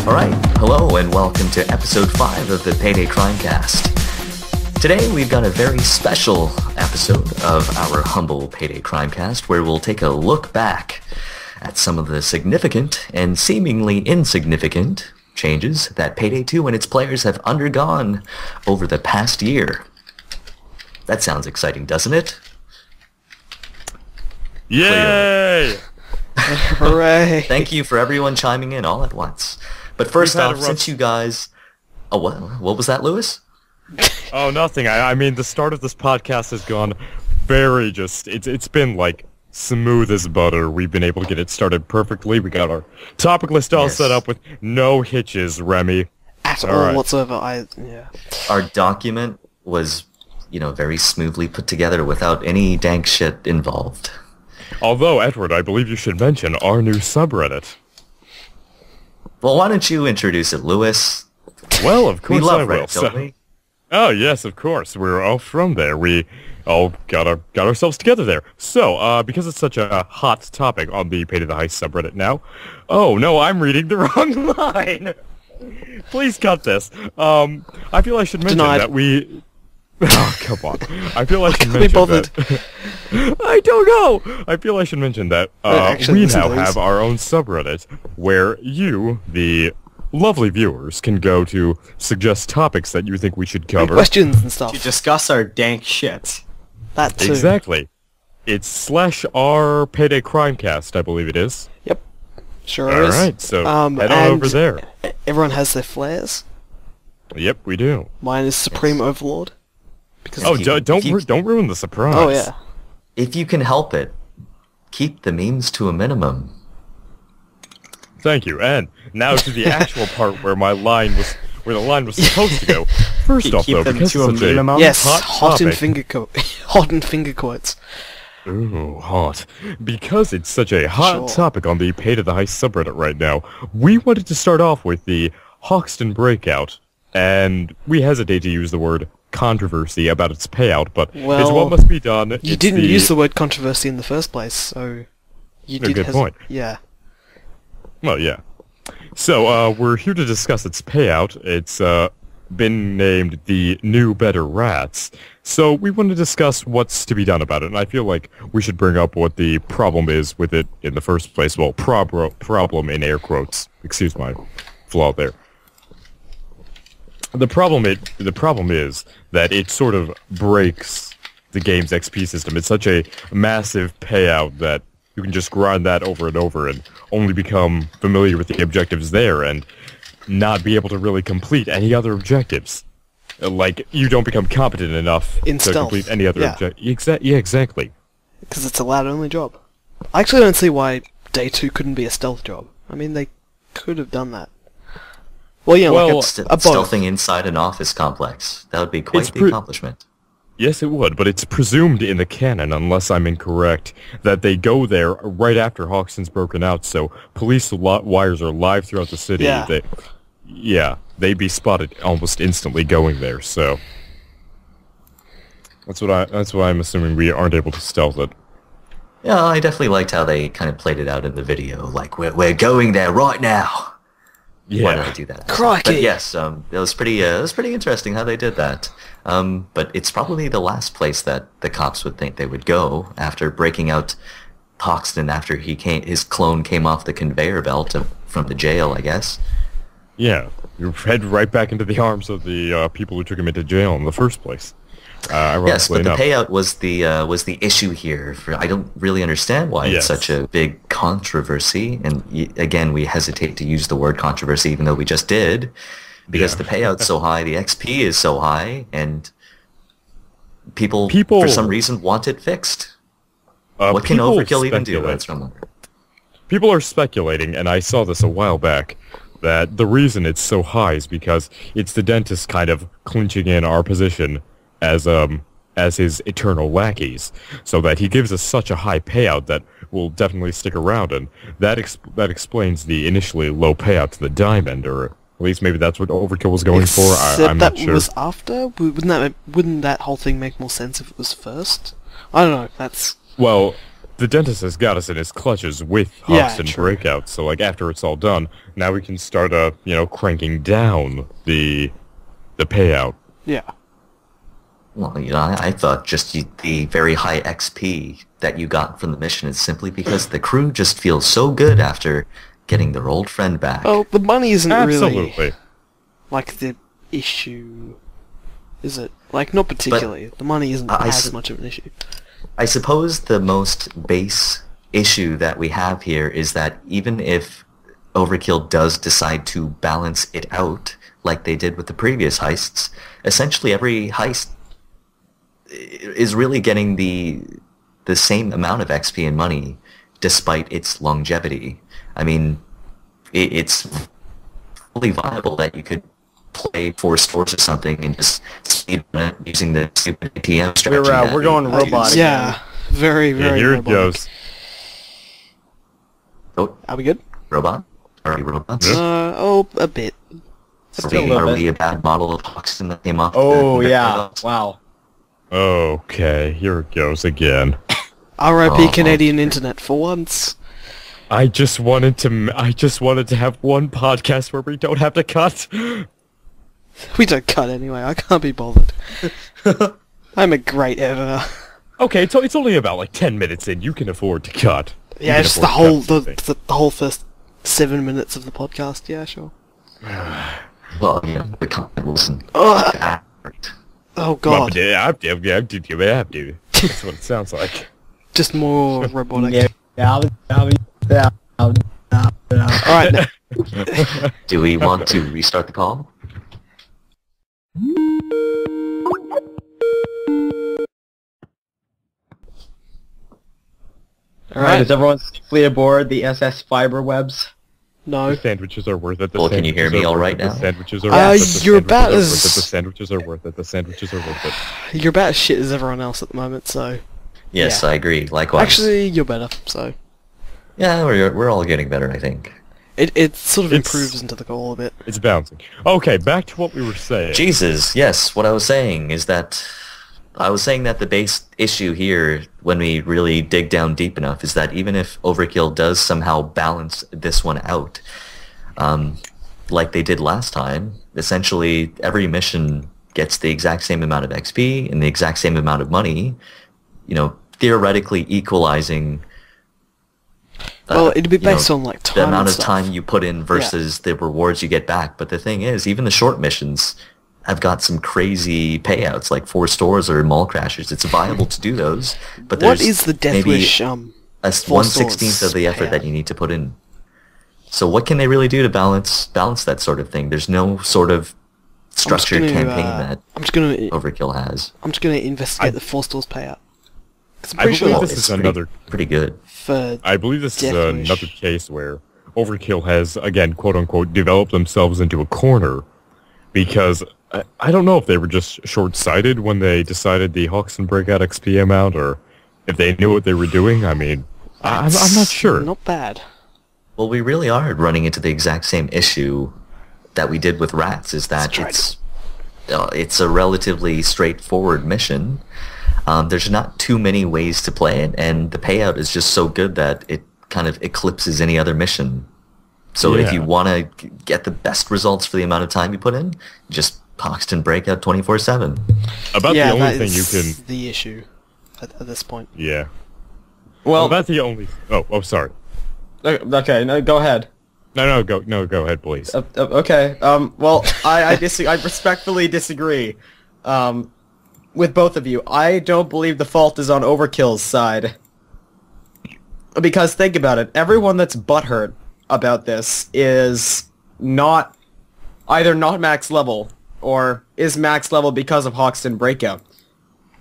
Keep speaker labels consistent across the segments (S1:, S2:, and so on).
S1: Alright, hello and welcome to episode 5 of the PAYDAY Crimecast. Today we've got a very special episode of our humble PAYDAY Crimecast where we'll take a look back at some of the significant and seemingly insignificant changes that Payday 2 and its players have undergone over the past year. That sounds exciting, doesn't it?
S2: Yay!
S3: Hooray!
S1: Thank you for everyone chiming in all at once. But first off, since you guys... Oh, what was that, Lewis?
S2: Oh, nothing. I mean, the start of this podcast has gone very It's been, like, smooth as butter. We've been able to get it started perfectly. We got our topic list all set up with no hitches, Remy.
S3: At all whatsoever,
S1: Our document was, very smoothly put together without any dank shit involved.
S2: Although, Edward, I believe you should mention our new subreddit.
S1: Well, why don't you introduce it, Lewis?
S2: Well, of course
S1: we love
S2: I will.
S1: Reddit, don't we?
S2: Oh, yes, of course. We're all from there. We all got ourselves together there. So, because it's such a hot topic on the Payday the Heist subreddit now... Oh, no, I'm reading the wrong line! Please cut this. I feel I should mention that we... Oh, come on. I feel I should mention that... I don't know! I feel I should mention that we now have our own subreddit where you, the lovely viewers, can go to suggest topics that you think we should cover.
S3: Questions and stuff.
S4: To discuss our dank shit.
S3: That too.
S2: Exactly. It's /r Payday Crimecast, I believe it is.
S3: Yep. Sure is.
S2: Alright, so head on over there.
S3: Everyone has their flares.
S2: Yep, we do.
S3: Mine is Supreme Overlord. Because
S2: don't ruin the surprise.
S3: Oh yeah.
S1: If you can help it, keep the memes to a minimum.
S2: Thank you. And now to the actual part where the line was supposed to go. First off, though, because it's such a
S3: yes,
S2: hot
S3: and
S2: topic,
S3: hot and finger quotes.
S2: Ooh, hot. Because it's such a hot topic on the Payday the Heist subreddit right now, we wanted to start off with the Hoxton Breakout, and we hesitate to use the word controversy about its payout, but it's what must be done.
S3: You didn't use the word controversy in the first place, so you did.
S2: Good point.
S3: Yeah.
S2: Well, yeah. So we're here to discuss its payout. It's been named the New Better Rats. So we want to discuss what's to be done about it, and I feel like we should bring up what the problem is with it in the first place. Well, problem in air quotes. Excuse my flaw there. The problem is that it sort of breaks the game's XP system. It's such a massive payout that you can just grind that over and over and only become familiar with the objectives there and not be able to really complete any other objectives. Like, you don't become competent enough to complete any other objective. Yeah, exactly.
S3: Because it's a lad-only job. I actually don't see why Day 2 couldn't be a stealth job. I mean, they could have done that. Well, yeah, like a
S1: stealthing inside an office complex. That would be quite the accomplishment.
S2: Yes, it would, but it's presumed in the canon, unless I'm incorrect, that they go there right after Hoxton's broken out, so police wires are live throughout the city.
S3: Yeah.
S2: They'd be spotted almost instantly going there, so... That's why I'm assuming we aren't able to stealth it.
S1: Yeah, I definitely liked how they kind of played it out in the video, like, we're going there right now!
S2: Yeah.
S1: Why did I do that?
S3: Crikey!
S1: But yes, it was pretty interesting how they did that. But it's probably the last place that the cops would think they would go after breaking out Hoxton after his clone came off the conveyor belt from the jail, I guess.
S2: Yeah, you head right back into the arms of the people who took him into jail in the first place.
S1: Yes, but the payout was the issue here. I don't really understand why it's such a big controversy. And again, we hesitate to use the word controversy, even though we just did, because the payout's so high, the XP is so high, and people for some reason want it fixed. What can overkill even do? That's from wondering.
S2: People are speculating, and I saw this a while back, that the reason it's so high is because it's the dentist kind of clinching in our position as his eternal lackeys, so that he gives us such a high payout that will definitely stick around, and that explains the initially low payout to the diamond, or at least maybe that's what Overkill was going for. I'm not sure.
S3: That was after? Wouldn't that whole thing make more sense if it was first? I don't know. That's
S2: well. the dentist has got us in his clutches with
S3: Yeah,
S2: Hoxton
S3: true.
S2: Breakout, so like after it's all done, now we can start cranking down the payout.
S3: Yeah.
S1: Well, I thought just the very high XP that you got from the mission is simply because the crew just feels so good after getting their old friend back.
S3: Well, the money isn't
S2: Absolutely.
S3: really like the issue, is it? Like, not particularly. The money isn't as much of an issue.
S1: I suppose the most base issue that we have here is that even if Overkill does decide to balance it out, like they did with the previous heists, essentially every heist is really getting the same amount of XP and money despite its longevity. I mean, it's fully viable that you could play 4 stores or something and just speed run it using the stupid ATM strategy.
S4: We're going robot
S3: Yeah,
S4: again.
S3: very,
S2: Yeah,
S3: very
S2: here it
S3: robotic.
S2: goes.
S1: Oh,
S3: Are we good?
S1: robot? Are we robots?
S3: A bit.
S1: Are
S4: Still a little
S1: are
S4: bit.
S1: we a bad model of Hoxton that came off?
S4: Oh,
S1: the
S4: yeah.
S1: robots?
S4: Wow.
S2: Okay, here it goes again.
S3: R.I.P.
S1: Oh,
S3: Canadian internet for once.
S2: I just wanted to have one podcast where we don't have to cut.
S3: We don't cut anyway, I can't be bothered. I'm a great editor.
S2: Okay, it's only about like 10 minutes in. You can afford to cut. You
S3: Yeah,
S2: can
S3: just the
S2: afford to
S3: whole
S2: cut something.
S3: the whole first 7 minutes of the podcast, yeah, sure.
S1: Well, yeah, the content wasn't
S3: Ugh.
S1: that great.
S3: Oh god.
S2: That's what it sounds like.
S3: Just more robotic.
S4: Yeah.
S3: Alright,
S1: Do we want to restart the call?
S3: alright.
S4: Is everyone safely aboard the SS fiber webs?
S3: No.
S2: The sandwiches are worth it. The
S1: Well, can you hear
S2: sandwiches
S1: me
S2: are
S1: all
S2: worth
S1: right
S2: it,
S1: now?
S2: The sandwiches are
S3: Uh,
S2: worth it. The
S3: you're
S2: sandwiches
S3: about
S2: are
S3: as-
S2: worth it. The sandwiches are worth it. The sandwiches are worth it.
S3: You're about as shit as everyone else at the moment, so...
S1: Yes,
S3: Yeah.
S1: I agree. Likewise.
S3: Actually, you're better, so...
S1: yeah, we're all getting better, I think.
S3: It sort of
S2: It's-
S3: improves into the call a bit.
S2: It's bouncing. Okay, back to what we were saying.
S1: Jesus, yes. What I was saying is that I was saying that the base issue here, when we really dig down deep enough, is that even if Overkill does somehow balance this one out, like they did last time, essentially every mission gets the exact same amount of XP and the exact same amount of money, theoretically equalizing
S3: Well, it'd be based
S1: know,
S3: on, like, time
S1: the amount
S3: and
S1: of
S3: stuff.
S1: time you put in versus the rewards you get back. But the thing is, even the short missions have got some crazy payouts, like 4 stores or mall crashers. It's viable to do those, but
S3: What
S1: there's
S3: is the Death
S1: maybe
S3: Wish,
S1: a
S3: 4
S1: 1/16th
S3: stores
S1: of the effort that
S3: payout?
S1: you need to put in. So what can they really do to balance that sort of thing? There's no sort of structured
S3: gonna,
S1: campaign that
S3: I'm just gonna
S1: Overkill has.
S3: investigate the 4 stores payout. 'Cause I'm
S2: I
S3: pretty
S2: believe
S3: sure
S2: this
S1: It's
S2: is another.
S1: pretty good.
S3: for
S2: I believe this is
S3: Death Wish.
S2: another case where Overkill has, again, quote unquote, developed themselves into a corner, because I don't know if they were just short-sighted when they decided the Hoxton Breakout XP amount, or if they knew what they were doing. I mean, I'm not sure.
S3: Not bad.
S1: Well, we really are running into the exact same issue that we did with Rats, is that
S3: That's
S1: it's a relatively straightforward mission. There's not too many ways to play it, and the payout is just so good that it kind of eclipses any other mission. So if
S2: Yeah.
S1: you want to get the best results for the amount of time you put in, just Hoxton Breakout 24/7.
S2: About
S3: yeah,
S2: the only
S3: that
S2: thing you
S3: is
S2: can...
S3: the issue at this point.
S2: Yeah.
S4: Well,
S2: About the only... Oh, sorry.
S4: okay, no, go ahead.
S2: No, go ahead, please.
S4: Okay. Well, I respectfully disagree. With both of you, I don't believe the fault is on Overkill's side. Because think about it, everyone that's butthurt about this is not either not max level or is max level because of Hoxton Breakout.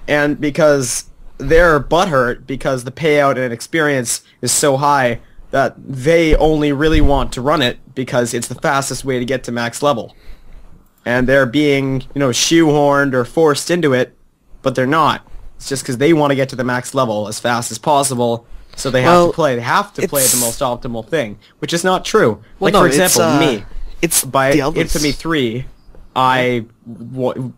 S4: And because they're butthurt because the payout and experience is so high that they only really want to run it because it's the fastest way to get to max level. And they're being, shoehorned or forced into it, but they're not. It's just because they want to get to the max level as fast as possible, so they have to play. They have to play the most optimal thing, which is not true.
S3: Well,
S4: like,
S3: no,
S4: for example, me.
S3: It's
S4: By
S3: the others.
S4: Infamy 3, I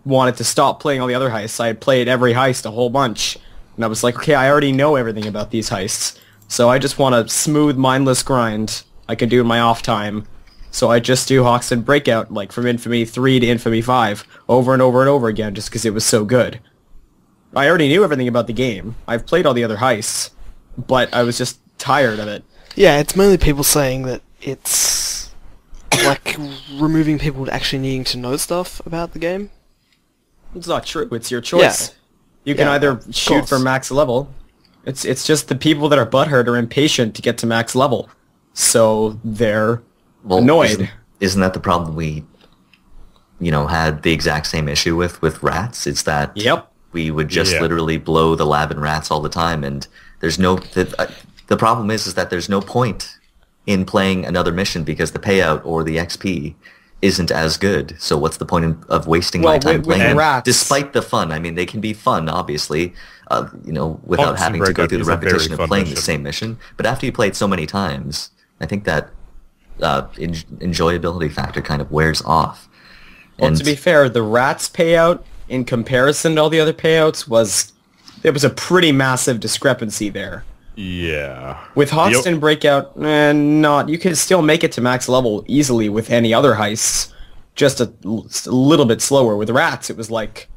S4: wanted to stop playing all the other heists. I had played every heist a whole bunch. And I was like, okay, I already know everything about these heists. So I just want a smooth, mindless grind I can do in my off time. So I just do Hoxton Breakout, like from Infamy 3 to Infamy 5, over and over and over again, just because it was so good. I already knew everything about the game. I've played all the other heists, but I was just tired of it.
S3: Yeah, it's mainly people saying that it's like removing people actually needing to know stuff about the game.
S4: It's not true. It's your choice.
S3: Yeah.
S4: You can either shoot for max level. It's just the people that are butthurt are impatient to get to max level, so they're annoyed.
S1: Isn't that the problem we, had the exact same issue with rats? It's that we would just literally blow the lab in rats all the time, and there's no... The problem is that there's no point in playing another mission because the payout or the XP isn't as good. So what's the point of wasting my time playing them?
S4: Rats.
S1: Despite the fun. I mean, they can be fun, obviously, without having to go through the repetition of playing the same mission. But after you play it so many times, I think that enjoyability factor kind of wears off.
S4: Well, to be fair, the rats payout, in comparison to all the other payouts, there was a pretty massive discrepancy there.
S2: Yeah.
S4: With Hoxton Breakout, you can still make it to max level easily with any other heists, just a little bit slower. With rats, it was like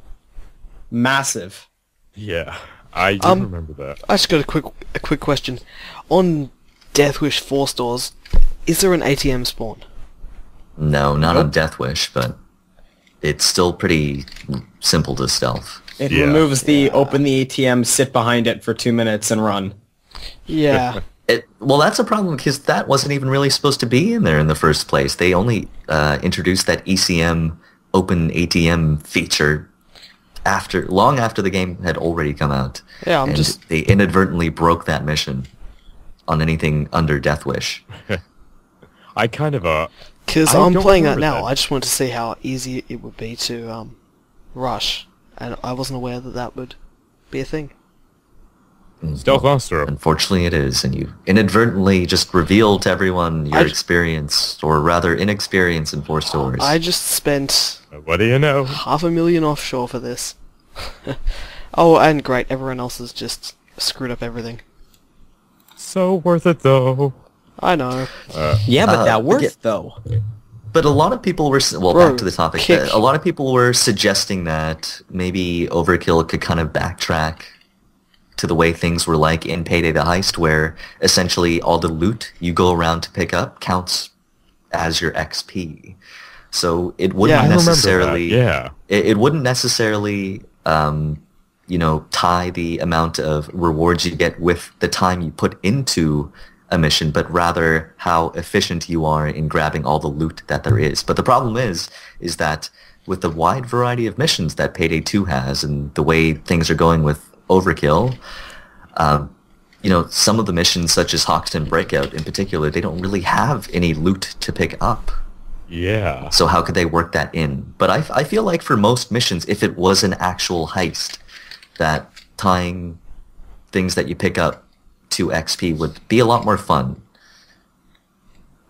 S4: massive.
S2: Yeah, I do remember that.
S3: I just got a quick question. On Deathwish 4 stores, is there an ATM spawn?
S1: No, not on Deathwish, but it's still pretty simple to stealth.
S4: It removes the open the ATM, sit behind it for 2 minutes, and run.
S3: Yeah.
S1: Well, that's a problem because that wasn't even really supposed to be in there in the first place. They only introduced that ECM open ATM feature long after the game had already come out.
S3: Yeah,
S1: they inadvertently broke that mission on anything under Deathwish.
S2: I kind of
S3: because I'm playing that now. I just wanted to see how easy it would be to rush, and I wasn't aware that would be a thing.
S2: Stealth monster.
S1: Unfortunately, it is, and you inadvertently just reveal to everyone your experience, or rather inexperience in 4 stores.
S3: I just spent...
S2: What do you know?
S3: $500,000 offshore for this. Oh, and great, everyone else has just screwed up everything.
S2: So worth it, though.
S3: I know.
S4: Yeah, but that worth, though.
S1: But a lot of people were... Well, back to the topic. A lot of people were suggesting that maybe Overkill could kind of backtrack to the way things were like in Payday the Heist, where essentially all the loot you go around to pick up counts as your XP. So it wouldn't necessarily... It wouldn't necessarily, tie the amount of rewards you get with the time you put into a mission, but rather how efficient you are in grabbing all the loot that there is. But the problem is that with the wide variety of missions that Payday 2 has and the way things are going with Overkill, some of the missions, such as Hoxton Breakout in particular, they don't really have any loot to pick up.
S2: Yeah.
S1: So how could they work that in? But I feel like for most missions, if it was an actual heist, that tying things that you pick up to XP would be a lot more fun.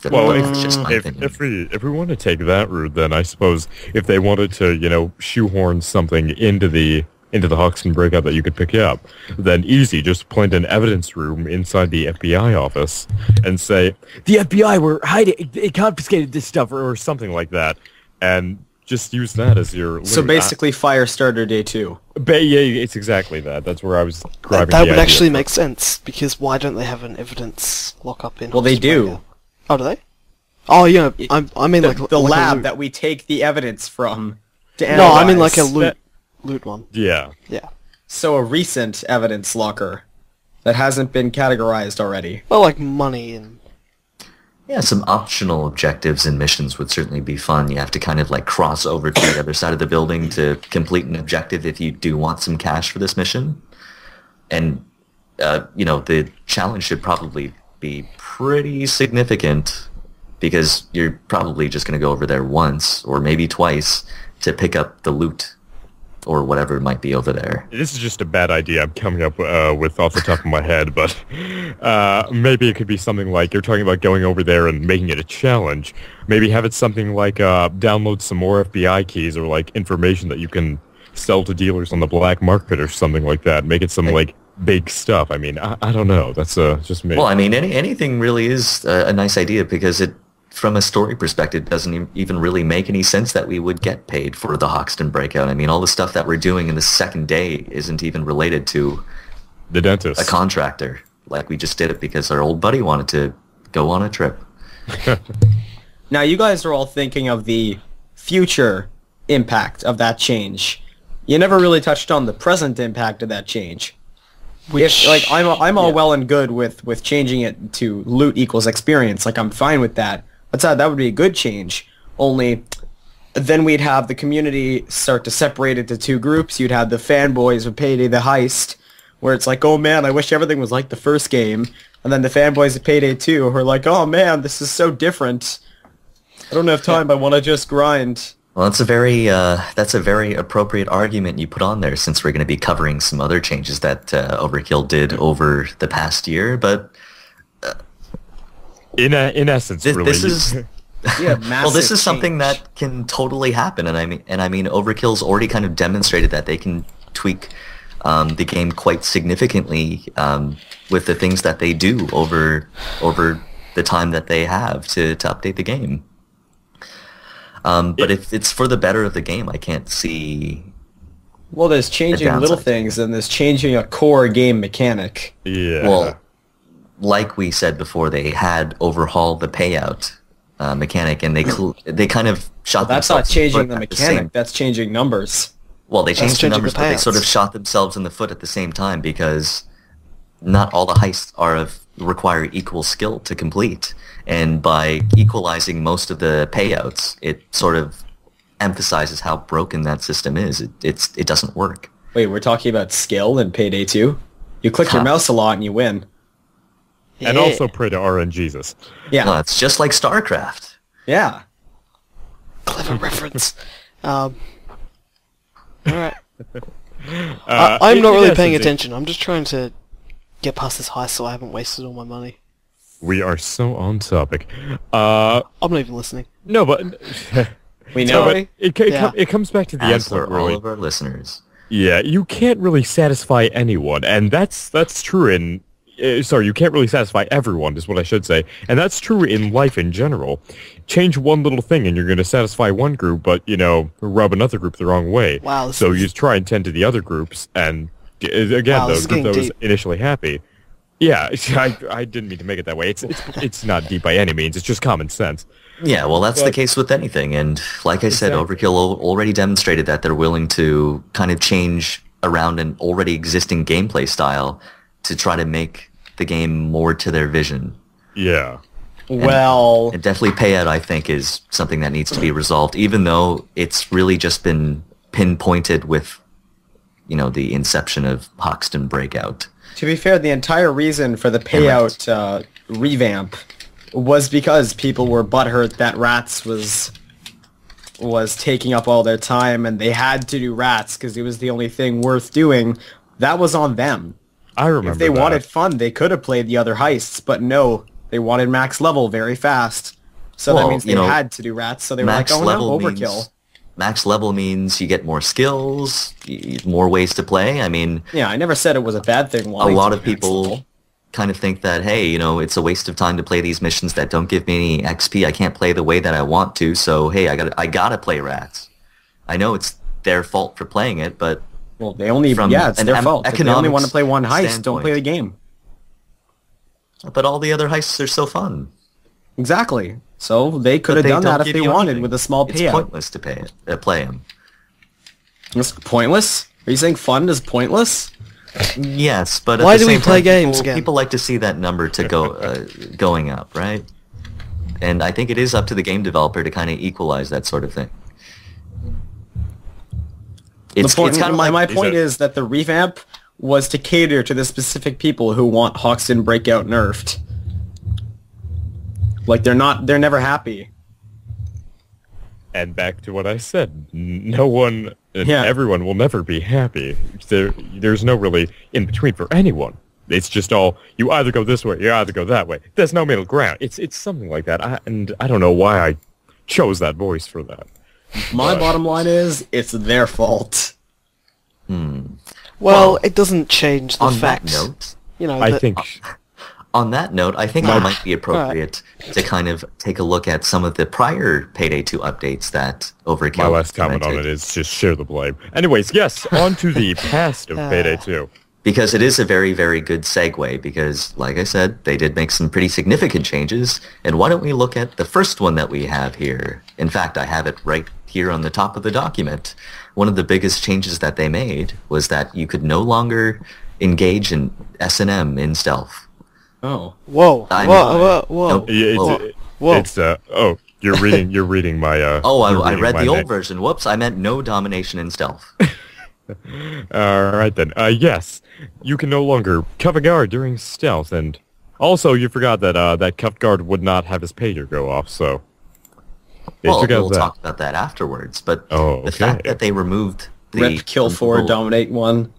S2: Well, if we want to take that route, then I suppose if they wanted to, shoehorn something into the Hoxton Breakout that you could pick up, then easy, just plant an evidence room inside the FBI office and say, the FBI were hiding, it confiscated this stuff, or something like that, and just use that as your...
S4: So basically Firestarter Day 2.
S2: Yeah, it's exactly that. That's where I was grabbing
S3: That would actually make sense, because why don't they have an evidence lockup in...
S4: Well, they do.
S3: Oh, do they? Oh, yeah, I mean like...
S4: The
S3: like
S4: lab that we take the evidence from to
S3: analyze. No, I mean like a loot one.
S2: Yeah.
S3: Yeah.
S4: So a recent evidence locker that hasn't been categorized already.
S3: Well, like money and...
S1: Yeah, some optional objectives and missions would certainly be fun. You have to kind of like cross over to the other side of the building to complete an objective if you do want some cash for this mission. And, the challenge should probably be pretty significant because you're probably just going to go over there once or maybe twice to pick up the loot or whatever might be over there.
S2: This is just a bad idea I'm coming up with off the top of my head, but maybe it could be something like, you're talking about going over there and making it a challenge. Maybe have it something like download some more FBI keys or like information that you can sell to dealers on the black market or something like that. Make it some like big stuff. I mean, I don't know. That's just me.
S1: Well, I mean, anything really is a nice idea because it, from a story perspective, doesn't even really make any sense that we would get paid for the Hoxton breakout. I mean, all the stuff that we're doing in the second day isn't even related to
S2: the dentist,
S1: a contractor. Like, we just did it because our old buddy wanted to go on a trip.
S4: Now, you guys are all thinking of the future impact of that change. You never really touched on the present impact of that change.
S3: Which,
S4: I'm all well and good with changing it to loot equals experience. Like, I'm fine with that. That would be a good change. Only then we'd have the community start to separate into two groups. You'd have the fanboys of Payday the Heist, where it's like, oh man, I wish everything was like the first game. And then the fanboys of Payday 2 who are like, oh man, this is so different. I don't have time, I want to just grind.
S1: Well, that's a very appropriate argument you put on there, since we're going to be covering some other changes that Overkill did over the past year. But
S2: in essence, really,
S1: this is well, this is something
S4: change.
S1: that can totally happen, and I mean, Overkill's already kind of demonstrated that they can tweak the game quite significantly with the things that they do over the time that they have to update the game. But if it's for the better of the game, I can't see...
S4: Well, there's changing little things, and there's changing a core game mechanic.
S2: Yeah.
S1: Well, like we said before, they had overhauled the payout mechanic, and they kind of shot
S4: That's not
S1: themselves
S4: changing
S1: in
S4: the
S1: foot at
S4: mechanic, that's changing numbers.
S1: Well, they changed the
S3: changing
S1: numbers,
S3: the
S1: but they sort of
S3: payouts.
S1: shot themselves in the foot at the same time, because not all the heists require equal skill to complete. And by equalizing most of the payouts, it sort of emphasizes how broken that system is. It doesn't work.
S4: Wait, we're talking about skill in Payday 2? You click your mouse a lot and you win.
S2: And
S3: Yeah.
S2: also pray to RNGesus.
S4: Yeah.
S1: Well, it's just like StarCraft.
S4: Yeah.
S3: Clever reference. Alright.
S2: Uh,
S3: I'm not
S2: in
S3: really paying
S2: essence,
S3: attention. I'm just trying to get past this heist so I haven't wasted all my money.
S2: We are so on topic. Uh,
S3: I'm not even listening.
S2: no, but
S4: We know.
S3: Sorry.
S2: it comes back to the
S1: As
S2: end point,
S1: for all
S2: really.
S1: of our listeners.
S2: Yeah, you can't really satisfy anyone, and that's true in... sorry, you can't really satisfy everyone, is what I should say. And that's true in life in general. Change one little thing and you're going to satisfy one group, but, rub another group the wrong way.
S3: Wow,
S2: So you try and tend to the other groups, and again,
S3: Wow, this
S2: those
S3: is getting
S2: group that was
S3: deep.
S2: initially happy. Yeah, I didn't mean to make it that way. It's not deep by any means, it's just common sense.
S1: Yeah, well, that's the
S2: But-
S1: case with anything. And like I said,
S2: Exactly.
S1: Overkill already demonstrated that they're willing to kind of change around an already existing gameplay style to try to make the game more to their vision.
S2: Yeah.
S4: Well,
S1: And definitely Payout, I think, is something that needs to be resolved, even though it's really just been pinpointed with, the inception of Hoxton Breakout.
S4: to be fair, the entire reason for the payout revamp was because people were butthurt that Rats was taking up all their time, and they had to do Rats because it was the only thing worth doing. That was on them.
S2: I remember
S4: If they
S2: that.
S4: wanted fun, they could have played the other heists, but no, they wanted max level very fast. So that
S1: Well,
S4: means they had to do Rats, so they were like,
S1: Max
S4: oh no,
S1: level
S4: overkill.
S1: Max level means you get more skills, more ways to play. I mean,
S4: Yeah, I never said it was a bad thing.
S1: a
S4: wanting
S1: lot
S4: to
S1: of
S4: do max
S1: people
S4: level.
S1: kind of think that, hey, it's a waste of time to play these missions that don't give me any XP. I can't play the way that I want to, so hey, I gotta play Rats. I know it's their fault for playing it, but
S4: Well, they only,
S1: from
S4: it's
S1: an
S4: their fault. If they only
S1: economics
S4: want to play one heist, don't
S1: standpoint.
S4: play the game.
S1: all the other heists are so fun.
S4: Exactly. So they could
S1: But
S4: have done
S1: don't
S4: that if
S1: give
S4: they
S1: you
S4: wanted
S1: anything.
S4: with a small
S1: It's
S4: payout.
S1: pointless to play them.
S4: It's pointless? Are you saying fun is pointless?
S1: Yes, but at
S3: Why
S1: the
S3: do we
S1: same
S3: play
S1: time,
S3: games
S1: people,
S3: again?
S1: people like to see that number to go going up, right? And I think it is up to the game developer to kind of equalize that sort of thing. It's
S4: the point,
S1: kind of
S4: my
S1: like
S4: point is that the revamp was to cater to the specific people who want Hoxton Breakout nerfed. Like they're never happy.
S2: And back to what I said, no one,
S4: Yeah.
S2: everyone will never be happy. There's no really in between for anyone. It's just all, you either go this way, you either go that way. There's no middle ground. It's something like that. And I don't know why I chose that voice for that.
S4: My bottom line is, it's their fault.
S3: Well, it doesn't change the
S1: on
S3: fact.
S1: that note,
S3: You know,
S2: I
S3: that-
S2: think
S1: On that note, I think it might be appropriate to kind of take a look at some of the prior Payday 2 updates that Overkill
S2: my last comment on it
S1: implemented.
S2: is just share the blame. Anyways, yes, on to the past of Payday 2.
S1: Because it is a very, very good segue, because, like I said, they did make some pretty significant changes, and why don't we look at the first one that we have here? In fact, I have it right here on the top of the document. One of the biggest changes that they made was that you could no longer engage in S&M in stealth.
S4: Oh.
S3: Whoa,
S1: I
S3: whoa, whoa,
S1: Nope.
S2: Yeah,
S3: Whoa.
S2: it's you're reading my
S1: Oh,
S2: you're
S1: I
S2: reading
S1: read
S2: my
S1: the old
S2: next-
S1: version. Whoops, I meant no domination in stealth.
S2: Alright then. Yes, you can no longer cuff a guard during stealth, and also you forgot that that cuffed guard would not have his pager go off, so they
S1: Well,
S2: took out
S1: we'll
S2: that.
S1: talk about that afterwards, but
S2: Oh,
S1: the fact
S2: okay.
S1: that they removed the...
S4: Rip, kill 4, dominate 1.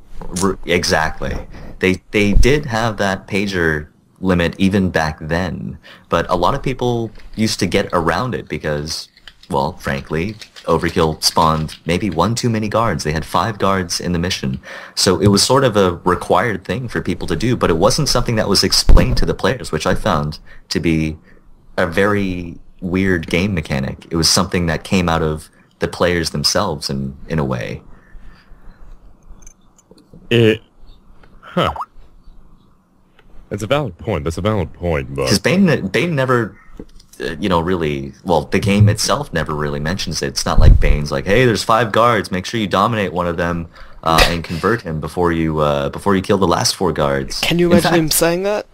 S1: Exactly. They did have that pager limit even back then, but a lot of people used to get around it because, well, frankly, Overkill spawned maybe one too many guards. They had 5 guards in the mission. So it was sort of a required thing for people to do, but it wasn't something that was explained to the players, which I found to be a very weird game mechanic. It was something that came out of the players themselves in a way.
S2: That's a valid point. But
S1: Because Bane never, really... Well, the game itself never really mentions it. It's not like Bane's like, hey, there's 5 guards. Make sure you dominate one of them and convert him before you kill the last 4 guards.
S3: Can you
S1: In
S3: imagine
S1: fact-
S3: him saying that?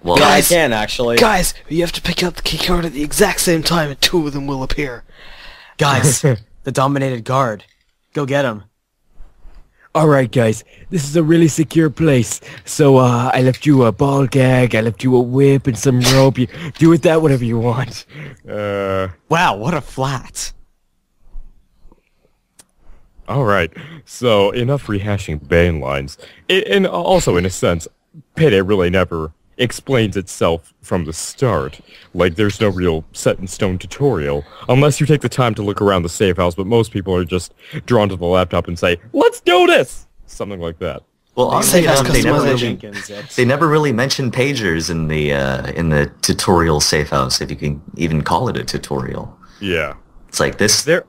S1: Well,
S4: Yeah,
S3: Guys,
S4: I can actually.
S3: Guys, you have to pick up the keycard at the exact same time and 2 of them will appear.
S4: Guys, the dominated guard. Go get him.
S5: Alright guys, this is a really secure place. So I left you a ball gag, I left you a whip and some rope. You do with that whatever you want.
S4: Wow, what a flat.
S2: Alright, so enough rehashing Bane lines. And also, in a sense, Payday really never explains itself from the start. Like, there's no real set-in-stone tutorial, unless you take the time to look around the safe house, but most people are just drawn to the laptop and say, let's do this! Something like that.
S1: well, honestly,
S3: Safe house
S1: they never
S3: customization.
S1: really... They never really mentioned pagers in the tutorial safe house, if you can even call it a tutorial.
S2: Yeah.
S1: It's like this
S2: There...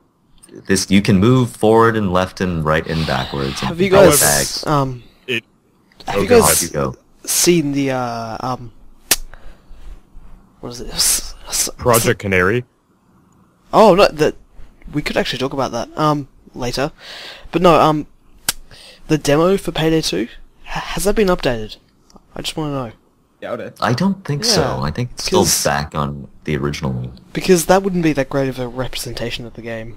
S1: you can move forward and left and right and backwards.
S3: Have you
S1: and
S3: guys
S1: bags.
S2: It...
S3: have you
S2: go
S3: guys
S1: You go.
S3: seen the what is it?
S2: Project Canary?
S3: Oh, no, that we could actually talk about that later. But no, the demo for Payday 2 has that been updated? I just want to know
S4: Doubt it.
S1: I don't think so.
S3: Yeah,
S1: I think it's still
S3: 'cause-
S1: back on the original.
S3: because that wouldn't be that great of a representation of the game.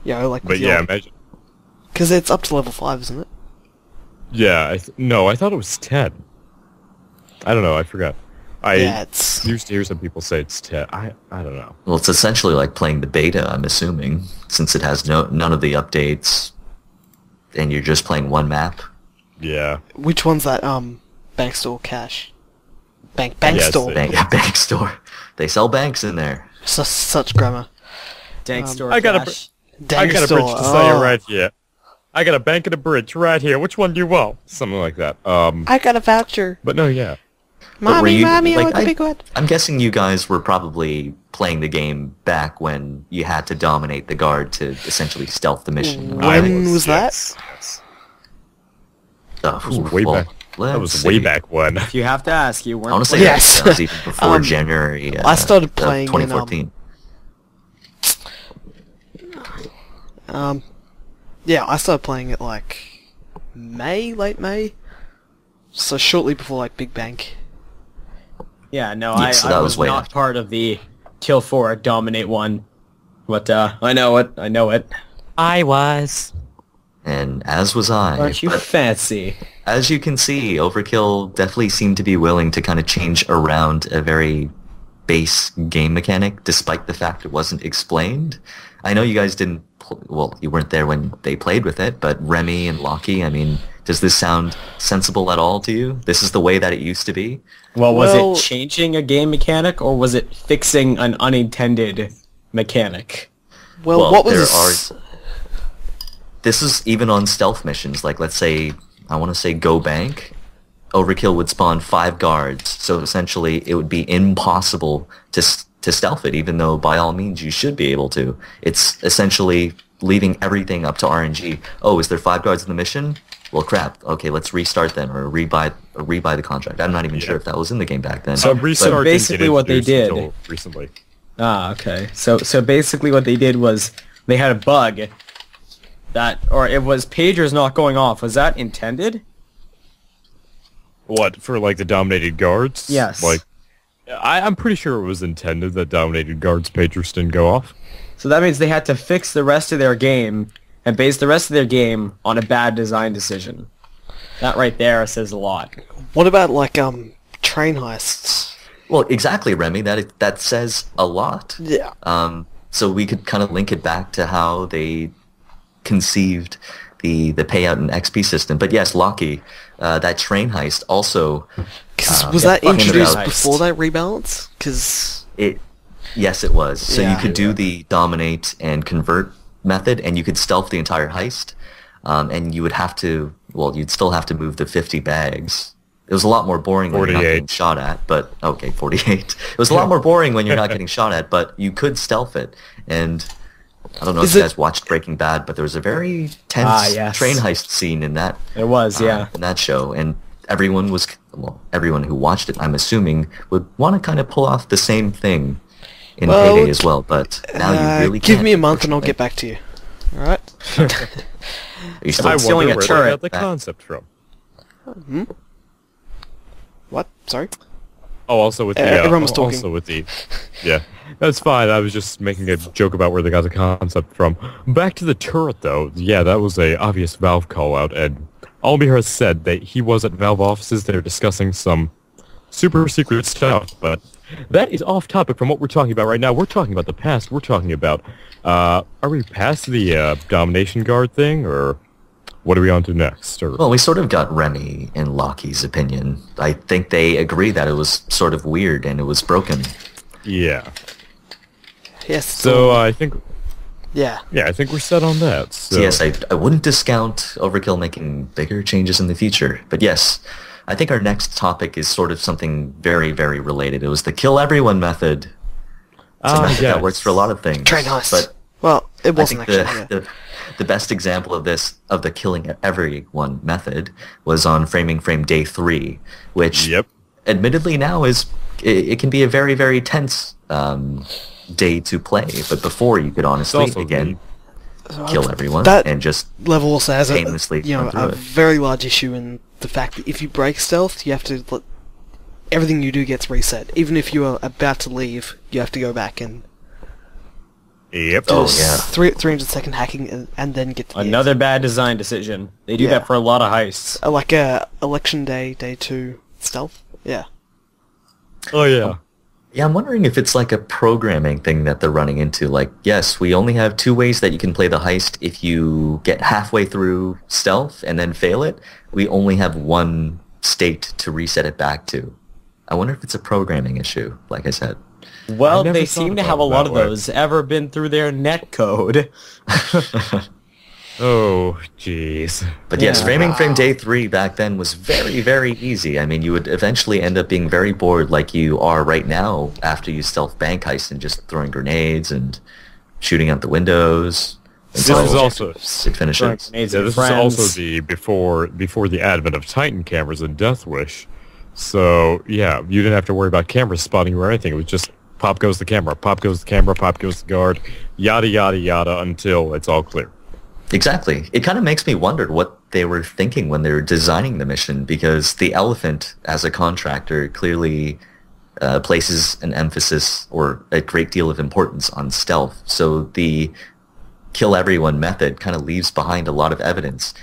S3: Yeah, like
S2: But yeah, imagine...
S3: because it's up to level 5, isn't it?
S2: Yeah, no, I thought it was 10. I don't know, I forgot.
S3: Yeah, it's
S2: used to hear some people say it's 10. I don't know.
S1: Well, it's essentially like playing the beta, I'm assuming, since it has none of the updates, and you're just playing one map.
S2: Yeah.
S3: which one's that? Bank store cash. Bank
S2: Yes,
S3: store.
S1: Bank store. They sell banks in there.
S3: Such grammar.
S4: Dank store
S2: I got a
S4: cash.
S3: Dank
S2: I got a
S3: store.
S2: bridge to sell you
S3: Oh.
S2: right here. I got a bank and a bridge right here. Which one do you want? Something like that.
S3: I got a voucher.
S2: But no, yeah.
S1: But were
S3: Mommy,
S1: you-
S3: mommy, I
S1: like,
S3: want the big one.
S1: I'm guessing you guys were probably playing the game back when you had to dominate the guard to essentially stealth the mission. right?
S3: When was that?
S1: Oh,
S2: That was way
S1: well,
S2: back. That
S1: let's
S2: was way
S1: see.
S2: back when.
S4: If you have to ask, you weren't
S1: Honestly,
S4: playing.
S3: Yes.
S1: that was even before January.
S3: I started playing in,
S1: 2014.
S3: Yeah, I started playing it like late May. So shortly before like Big Bank.
S4: Yeah, no,
S1: Yeah, so that
S4: I
S1: was
S4: was
S1: way
S4: not
S1: after.
S4: part of the kill 4, dominate 1. But, I know it. I was.
S1: And as was I.
S4: Aren't you
S1: but
S4: fancy?
S1: as you can see, Overkill definitely seemed to be willing to kind of change around a very base game mechanic, despite the fact it wasn't explained. I know you guys didn't, well, you weren't there when they played with it, but Remy and Lockie, I mean, does this sound sensible at all to you? This is the way that it used to be?
S4: Well, was
S3: Well-
S4: it changing a game mechanic, or was it fixing an unintended mechanic?
S3: Well,
S1: Well,
S3: what was
S1: this is even on stealth missions. Like, let's say, I want to say Go Bank. Overkill would spawn 5 guards, so essentially it would be impossible to stealth it, even though by all means you should be able to. It's essentially leaving everything up to RNG. Oh, is there 5 guards in the mission? Well, crap. Okay, let's restart then, or rebuy the contract. I'm not even sure if that was in the game back then.
S2: So
S4: So basically what they did-
S2: until recently.
S4: Ah, okay. So basically what they did was they had a bug that, or it was pagers not going off. Was that intended?
S2: What, for like the dominated guards?
S4: Yes.
S2: Like, I'm pretty sure it was intended that dominated guards pagers didn't go off.
S4: So that means they had to fix the rest of their game and base the rest of their game on a bad design decision. That right there says a lot.
S3: What about like train heists?
S1: Well, exactly, Remy. That says a lot.
S3: Yeah.
S1: So we could kind of link it back to how they conceived the payout and XP system. But yes, Lockie, that train heist also...
S3: Was that
S1: fucking
S3: introduced
S1: about-
S3: before that rebalance? Because
S1: Yes, it was. So you
S3: Yeah.
S1: could do the dominate and convert method, and you could stealth the entire heist, and you would have to... Well, you'd still have to move the 50 bags. It was a lot more boring when you're not
S2: 48.
S1: getting shot at, but... Okay, 48. It was a lot more boring when you're not getting shot at, but you could stealth it, and... I don't know if you guys watched Breaking Bad, but there was a very tense
S4: yes.
S1: train heist scene in that.
S4: It was, yeah.
S1: In that show, and everyone who watched it, I'm assuming, would want to kind of pull off the same thing in
S3: Well,
S1: Payday as well. But now you really
S3: give
S1: can't,
S3: me a month and I'll
S1: unfortunately.
S3: get back to you. Alright?
S1: Are you still
S2: I
S4: stealing
S2: wonder
S4: a
S2: where they
S4: turret
S2: got the
S1: back.
S2: concept from.
S3: What? Sorry?
S2: Oh, also with the...
S3: Everyone was talking.
S2: Also with the... Yeah, that's fine. I was just making a joke about where they got the concept from. Back to the turret, though. Yeah, that was a obvious Valve call-out, and Almir has said that he was at Valve offices. They're discussing some super secret stuff, but that is off topic from what we're talking about right now. We're talking about the past. We're talking about... are we past the domination guard thing, or... What are we on to next? Or...
S1: Well, we sort of got Remy and Lockie's opinion. I think they agree that it was sort of weird and it was broken.
S2: Yeah.
S3: Yes.
S2: So I think...
S3: Yeah.
S2: Yeah, I think we're set on that. So
S1: Yes, I wouldn't discount Overkill making bigger changes in the future. But yes, I think our next topic is sort of something very, very related. It was the kill everyone method. It's a method that works for a lot of things.
S3: Train heist.
S1: But
S3: Well, it
S1: I
S3: wasn't
S1: think
S3: actually.
S1: the best example of this, of the killing everyone method, was on Framing Frame Day 3, which
S2: Yep.
S1: admittedly now it can be a very, very tense day to play. But before, you could honestly,
S2: also
S1: again, kill everyone
S3: that
S1: and just...
S3: level also has
S1: painlessly
S3: a
S1: run through it.
S3: very large issue in the fact that if you break stealth, you have to everything you do gets reset. Even if you are about to leave, you have to go back and
S2: Yep.
S3: do
S1: Oh,
S3: this
S1: yeah.
S3: 300-second hacking and then get to the
S4: Another bad design decision. They do
S3: Yeah.
S4: that for a lot of heists.
S3: like election day 2 stealth. Yeah.
S2: Oh, yeah.
S1: Yeah, I'm wondering if it's like a programming thing that they're running into. Like, yes, we only have 2 ways that you can play the heist. If you get halfway through stealth and then fail it, we only have 1 state to reset it back to. I wonder if it's a programming issue, like I said.
S4: Well,
S2: never
S4: they
S2: thought
S4: seem to
S2: about
S4: have a
S2: it
S4: lot
S2: that
S4: of
S2: way.
S4: those ever been through their net code.
S2: Oh, jeez.
S1: But yes,
S4: Yeah.
S1: Framing Frame Day 3 back then was very, very easy. I mean, you would eventually end up being very bored like you are right now after you stealth bank heist and just throwing grenades and shooting out the windows.
S2: This
S1: until
S2: is also...
S1: it finishes.
S2: Yeah, this is also the before the advent of Titan cameras and Death Wish. So, yeah, you didn't have to worry about cameras spotting you or anything. It was just pop goes the camera, pop goes the camera, pop goes the guard, yada, yada, yada, until it's all clear.
S1: Exactly. It kind of makes me wonder what they were thinking when they were designing the mission, because the Elephant, as a contractor, clearly places an emphasis or a great deal of importance on stealth. So the kill everyone method kind of leaves behind a lot of evidence.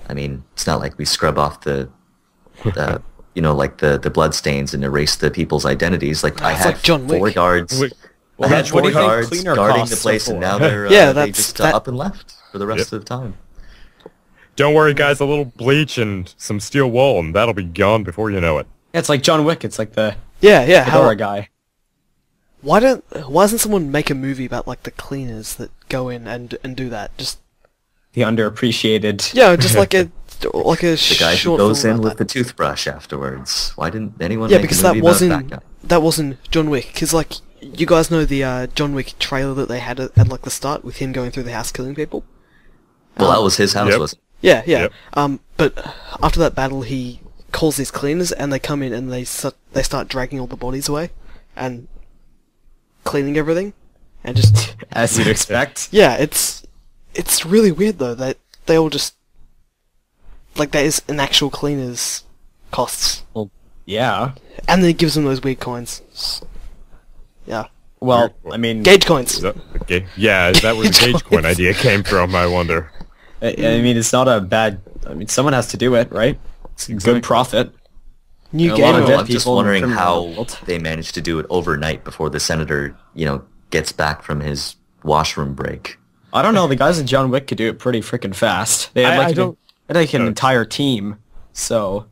S1: I mean, it's not like we scrub off the like the blood stains and erase the people's identities. Like, I
S3: It's
S1: had
S3: like John
S1: 4
S3: Wick.
S1: guards.
S2: Wait,
S1: I had
S4: what do
S1: 4
S4: you think
S1: guards
S4: cleaner
S1: guarding the
S4: costs
S1: place,
S4: are
S1: and
S4: for?
S1: now they're
S3: Yeah,
S1: they
S3: that's-
S1: just
S3: that-
S1: up and left for the rest of the time.
S2: Don't worry, guys, a little bleach and some steel wool, and that'll be gone before you know it.
S4: It's like John Wick. It's like the
S3: Yeah.
S4: Fedora guy.
S3: Why doesn't someone make a movie about like the cleaners that go in and do that? Just
S4: underappreciated.
S3: Yeah, just like a
S1: The guy who
S3: short
S1: goes
S3: film
S1: in
S3: about
S1: with the toothbrush afterwards. Why didn't anyone
S3: Yeah,
S1: make
S3: because
S1: a movie
S3: that
S1: about that
S3: wasn't
S1: guy?
S3: that wasn't John Wick. Because like you guys know the John Wick trailer that they had at like the start with him going through the house killing people.
S1: Well, that was his house,
S2: Yep.
S1: wasn't it?
S3: Yeah, yeah.
S2: Yep.
S3: But after that battle, he calls these cleaners, and they come in and they start dragging all the bodies away, and cleaning everything, and just
S4: As you'd expect.
S3: yeah, it's really weird though that they all just like there is an actual cleaner's costs,
S4: Well, yeah.
S3: and then it gives them those weird coins. Yeah,
S4: Well, I mean,
S3: Gage coins.
S2: Is that okay? Yeah, is that where the Gage coin idea came from? I wonder.
S4: I mean, it's not a bad. I mean, someone has to do it, right? It's a good profit.
S3: New
S4: a
S3: game
S4: lot of
S3: mode.
S4: dead
S1: I'm just
S4: people in the
S1: wondering
S4: criminal
S1: how
S4: world.
S1: they managed to do it overnight before the senator, gets back from his washroom break.
S4: I don't know. The guys at John Wick could do it pretty freaking fast. They had
S2: I
S4: like,
S2: don't-
S4: an entire team. So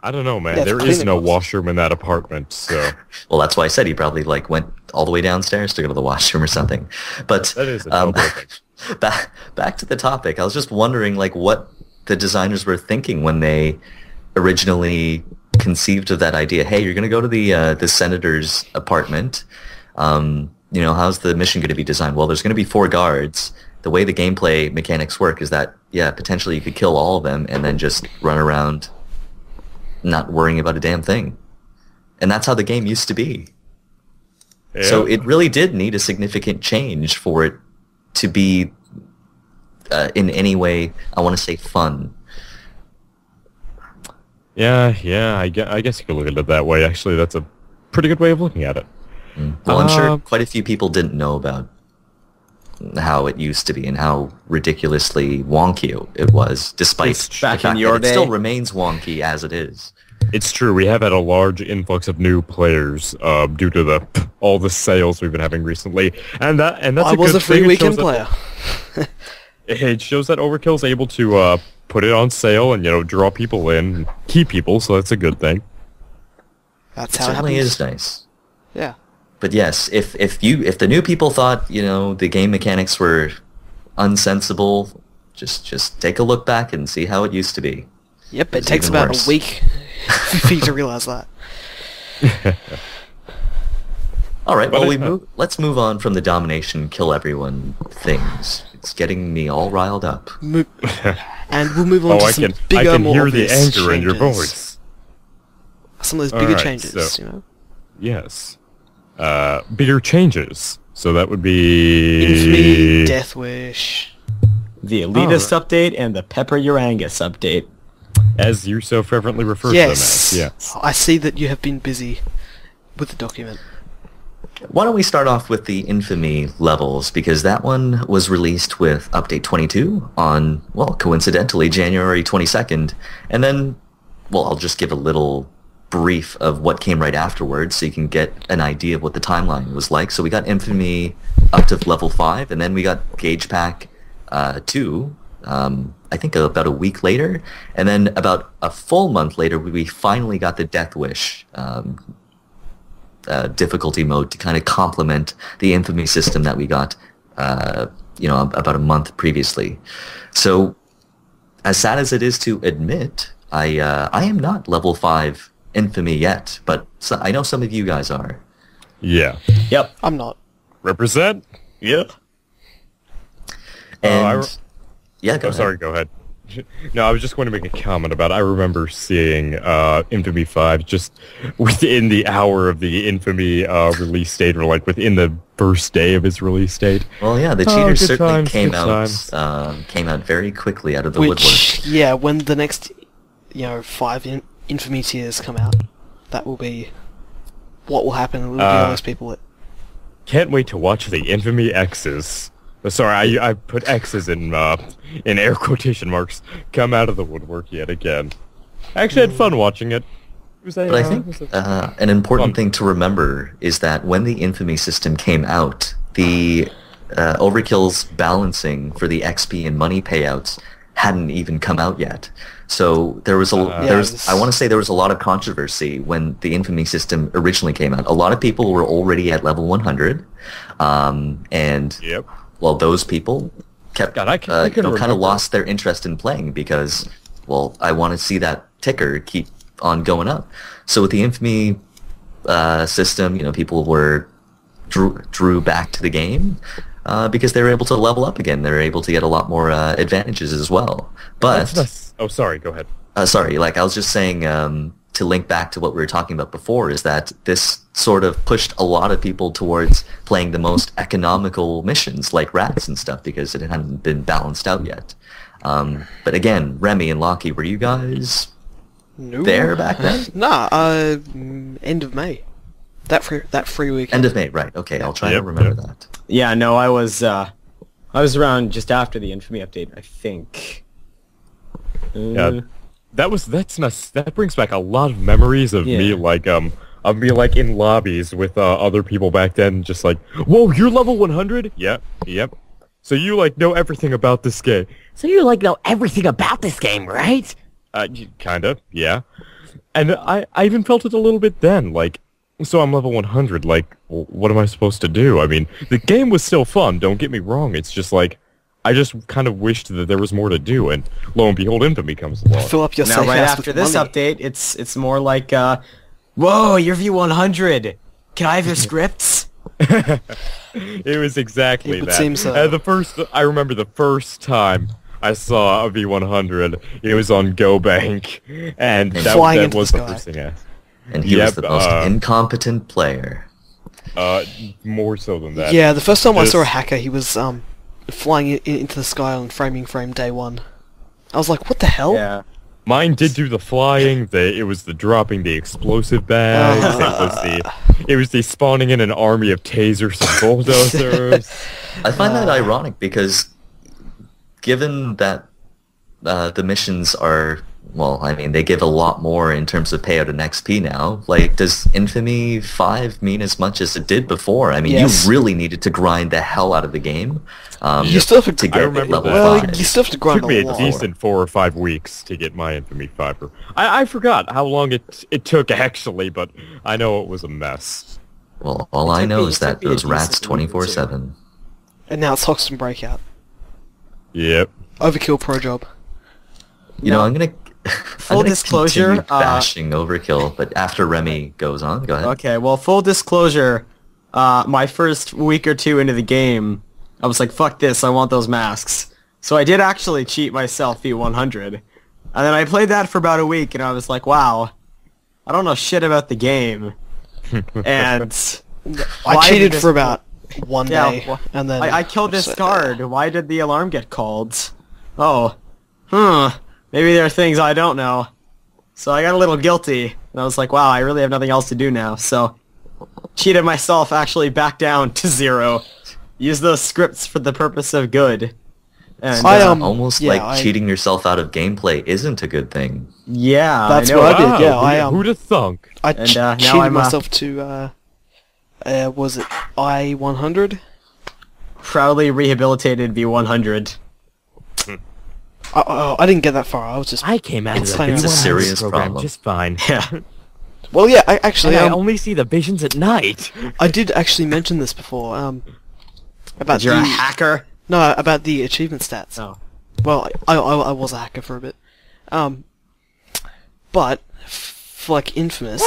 S2: I don't know, man.
S3: Yeah,
S2: There
S3: it's
S2: is
S3: cleaning
S2: no
S3: costs.
S2: washroom in that apartment, so
S1: Well, that's why I said he probably went all the way downstairs to go to the washroom or something. But
S2: that is a double thing.
S1: back to the topic. I was just wondering what the designers were thinking when they originally conceived of that idea. Hey, you're going to go to the senator's apartment. How's the mission going to be designed? Well, there's going to be 4 guards. The way the gameplay mechanics work is that, potentially you could kill all of them and then just run around not worrying about a damn thing. And that's how the game used to be.
S2: Yeah.
S1: So it really did need a significant change for it to be, in any way, I want to say fun.
S2: Yeah, I guess you could look at it that way. Actually, that's a pretty good way of looking at it.
S1: Well, I'm sure quite a few people didn't know about how it used to be and how ridiculously wonky it was, despite
S4: It's
S1: the
S4: back in
S1: fact
S4: your
S1: that it still
S4: day.
S1: remains wonky as it is.
S2: It's true. We have had a large influx of new players due to all the sales we've been having recently, and that's
S3: I
S2: a
S3: was
S2: good
S3: a free
S2: thing. It
S3: weekend
S2: shows that-
S3: player.
S2: It shows that Overkill's able to put it on sale and draw people in, and keep people. So that's a good thing.
S3: That's
S1: It
S3: how it
S1: certainly
S3: happens.
S1: is nice.
S3: Yeah.
S1: But yes, if the new people thought the game mechanics were unsensible, just take a look back and see how it used to be.
S3: Yep, it
S1: It's
S3: takes
S1: even
S3: about
S1: worse.
S3: a week for you to realise that.
S1: All right,
S2: But
S1: well let's move on from the domination, kill everyone things. It's getting me all riled up.
S3: And we'll move on to
S2: I
S3: some
S2: can
S3: bigger, more
S2: hear the
S3: obvious
S2: anger in your
S3: changes.
S2: voice.
S3: Some of those bigger
S2: Alright,
S3: changes,
S2: so- Yes. Bigger changes. So that would be
S3: Infamy, Death Wish.
S4: the elitist update and the Pepper Your Angus update.
S2: as you so fervently refer
S3: Yes.
S2: to them as. Yes.
S3: I see that you have been busy with the document.
S1: Why don't we start off with the Infamy levels, because that one was released with Update 22 on, well, coincidentally, January 22nd. And then, well, I'll just give a little brief of what came right afterwards so you can get an idea of what the timeline was like. So we got Infamy up to level 5, and then we got Gage Pack 2, I think about a week later. And then about a full month later, we finally got the Death Wish difficulty mode to kind of complement the Infamy system that we got, about a month previously. So, as sad as it is to admit, I am not level 5 Infamy yet, but I know some of you guys are.
S2: Yeah.
S4: Yep.
S3: I'm not.
S2: Represent?
S4: Yep.
S1: And yeah, go ahead.
S2: Sorry, go ahead. No, I was just going to make a comment about it. I remember seeing Infamy 5 just within the hour of the Infamy release date, or like within the first day of its release date.
S1: Well, yeah, the
S2: Oh,
S1: cheaters
S2: good
S1: certainly
S2: times,
S1: came
S2: good
S1: out came out very quickly out of the woodwork.
S3: Which, yeah, when the next, 5 Infamy tiers come out, that will be what will happen. It will be all those people that...
S2: Can't wait to watch the Infamy X's. Sorry, I put X's in air quotation marks, come out of the woodwork yet again. I actually had fun watching it.
S1: But I think an important thing to remember is that when the Infamy system came out, the Overkill's balancing for the XP and money payouts hadn't even come out yet. So there was I want to say there was a lot of controversy when the Infamy system originally came out. A lot of people were already at level 100, and
S2: Yep.
S1: well, those people kept
S2: God, I couldn't
S1: kind of
S2: remember.
S1: lost their interest in playing because, well, I want to see that ticker keep on going up. So with the Infamy system, people drew back to the game because they were able to level up again. They were able to get a lot more advantages as well. But
S2: Oh, sorry. Go ahead.
S1: sorry, like I was just saying, to link back to what we were talking about before, is that this sort of pushed a lot of people towards playing the most economical missions, like rats and stuff, because it hadn't been balanced out yet. But again, Remy and Lockie, were you guys there back then?
S3: Nah, end of May. That free week.
S1: End of May, right? Okay, I'll try to remember that.
S4: Yeah, no, I was around just after the Infamy update, I think.
S2: Yeah, that brings back a lot of memories of me like in lobbies with other people back then, just like, whoa, you're level 100? Yep. So you know everything about this game?
S5: So you know everything about this game, right?
S2: Kinda, yeah. And I even felt it a little bit then, so I'm level 100, what am I supposed to do? I mean, the game was still fun, don't get me wrong, it's just I just kind of wished that there was more to do, and lo and behold, Infamy comes along.
S3: Fill up your
S4: Now,
S3: safe
S4: right
S3: house
S4: after
S3: with
S4: this
S3: money.
S4: update, it's more like, whoa, you're V100. Can I have your scripts?
S2: It was exactly
S3: It would
S2: that.
S3: seem so.
S2: I remember the first time I saw a V100, it was on GoBank, and
S3: Flying
S2: that
S3: into
S2: was
S3: the
S2: the
S3: sky.
S2: first thing I...
S1: And he was
S2: Yep,
S1: the most incompetent player.
S2: More so than that.
S3: Yeah, the first time I saw a
S2: Just-
S3: hacker, he was flying into the sky on framing frame day one. I was like, what the hell?
S4: Yeah.
S2: Mine did do the flying. It was the dropping the explosive bags. It was the spawning in an army of tasers and bulldozers.
S1: I find that ironic because, given that the missions are, well, I mean, they give a lot more in terms of payout and XP now. Does Infamy 5 mean as much as it did before? I mean,
S3: Yes.
S1: you really needed to grind the hell out of the game
S3: You still have
S1: to
S3: to
S1: get
S2: remember
S1: level
S2: that.
S3: Well,
S1: 5.
S3: you still have to grind
S2: Took me
S3: a
S2: a
S3: lot.
S2: decent 4 or 5 weeks to get my Infamy 5. I forgot how long it took actually, but I know it was a mess.
S1: Well, all I know is that
S4: took me a
S1: those rats
S4: decent week or
S1: 24/7.
S3: And now it's Hoxton Breakout.
S2: Yep.
S3: Overkill pro job.
S1: You know, I'm gonna
S4: Full disclosure,
S1: continue bashing Overkill, but after Remy goes on, go ahead.
S4: Okay, well, full disclosure, my first week or two into the game, I was like, fuck this, I want those masks. So I did actually cheat myself V100. And then I played that for about a week, and I was like, wow, I don't know shit about the game. And
S3: I
S4: why
S3: cheated
S4: did
S3: for
S4: this-
S3: about one
S4: Yeah,
S3: day,
S4: well,
S3: and then
S4: I killed this
S3: so-
S4: guard. Why did the alarm get called? Oh, maybe there are things I don't know. So I got a little guilty, and I was like, wow, I really have nothing else to do now. So, cheated myself actually back down to 0. Use those scripts for the purpose of good. And,
S3: I,
S1: Almost
S3: yeah,
S1: like
S3: I-
S1: cheating yourself out of gameplay isn't a good thing.
S4: yeah,
S3: That's
S4: I know.
S3: what I did,
S2: Wow,
S3: yeah,
S2: who'd have thunk?
S3: I
S4: And, now
S3: cheated
S4: I'm,
S3: myself to, was it I-100?
S4: Proudly rehabilitated V100.
S3: I didn't get that far, I was just...
S5: I came out of the
S3: It's a
S5: B100
S1: serious
S5: program
S1: problem.
S5: just fine.
S4: Yeah.
S3: Well, yeah, I actually,
S5: And I only see the visions at night.
S3: I did actually mention this before, about
S4: You're
S3: the...
S4: a hacker?
S3: No, about the achievement stats.
S4: Oh.
S3: Well, I was a hacker for a bit. But, for like Infamous...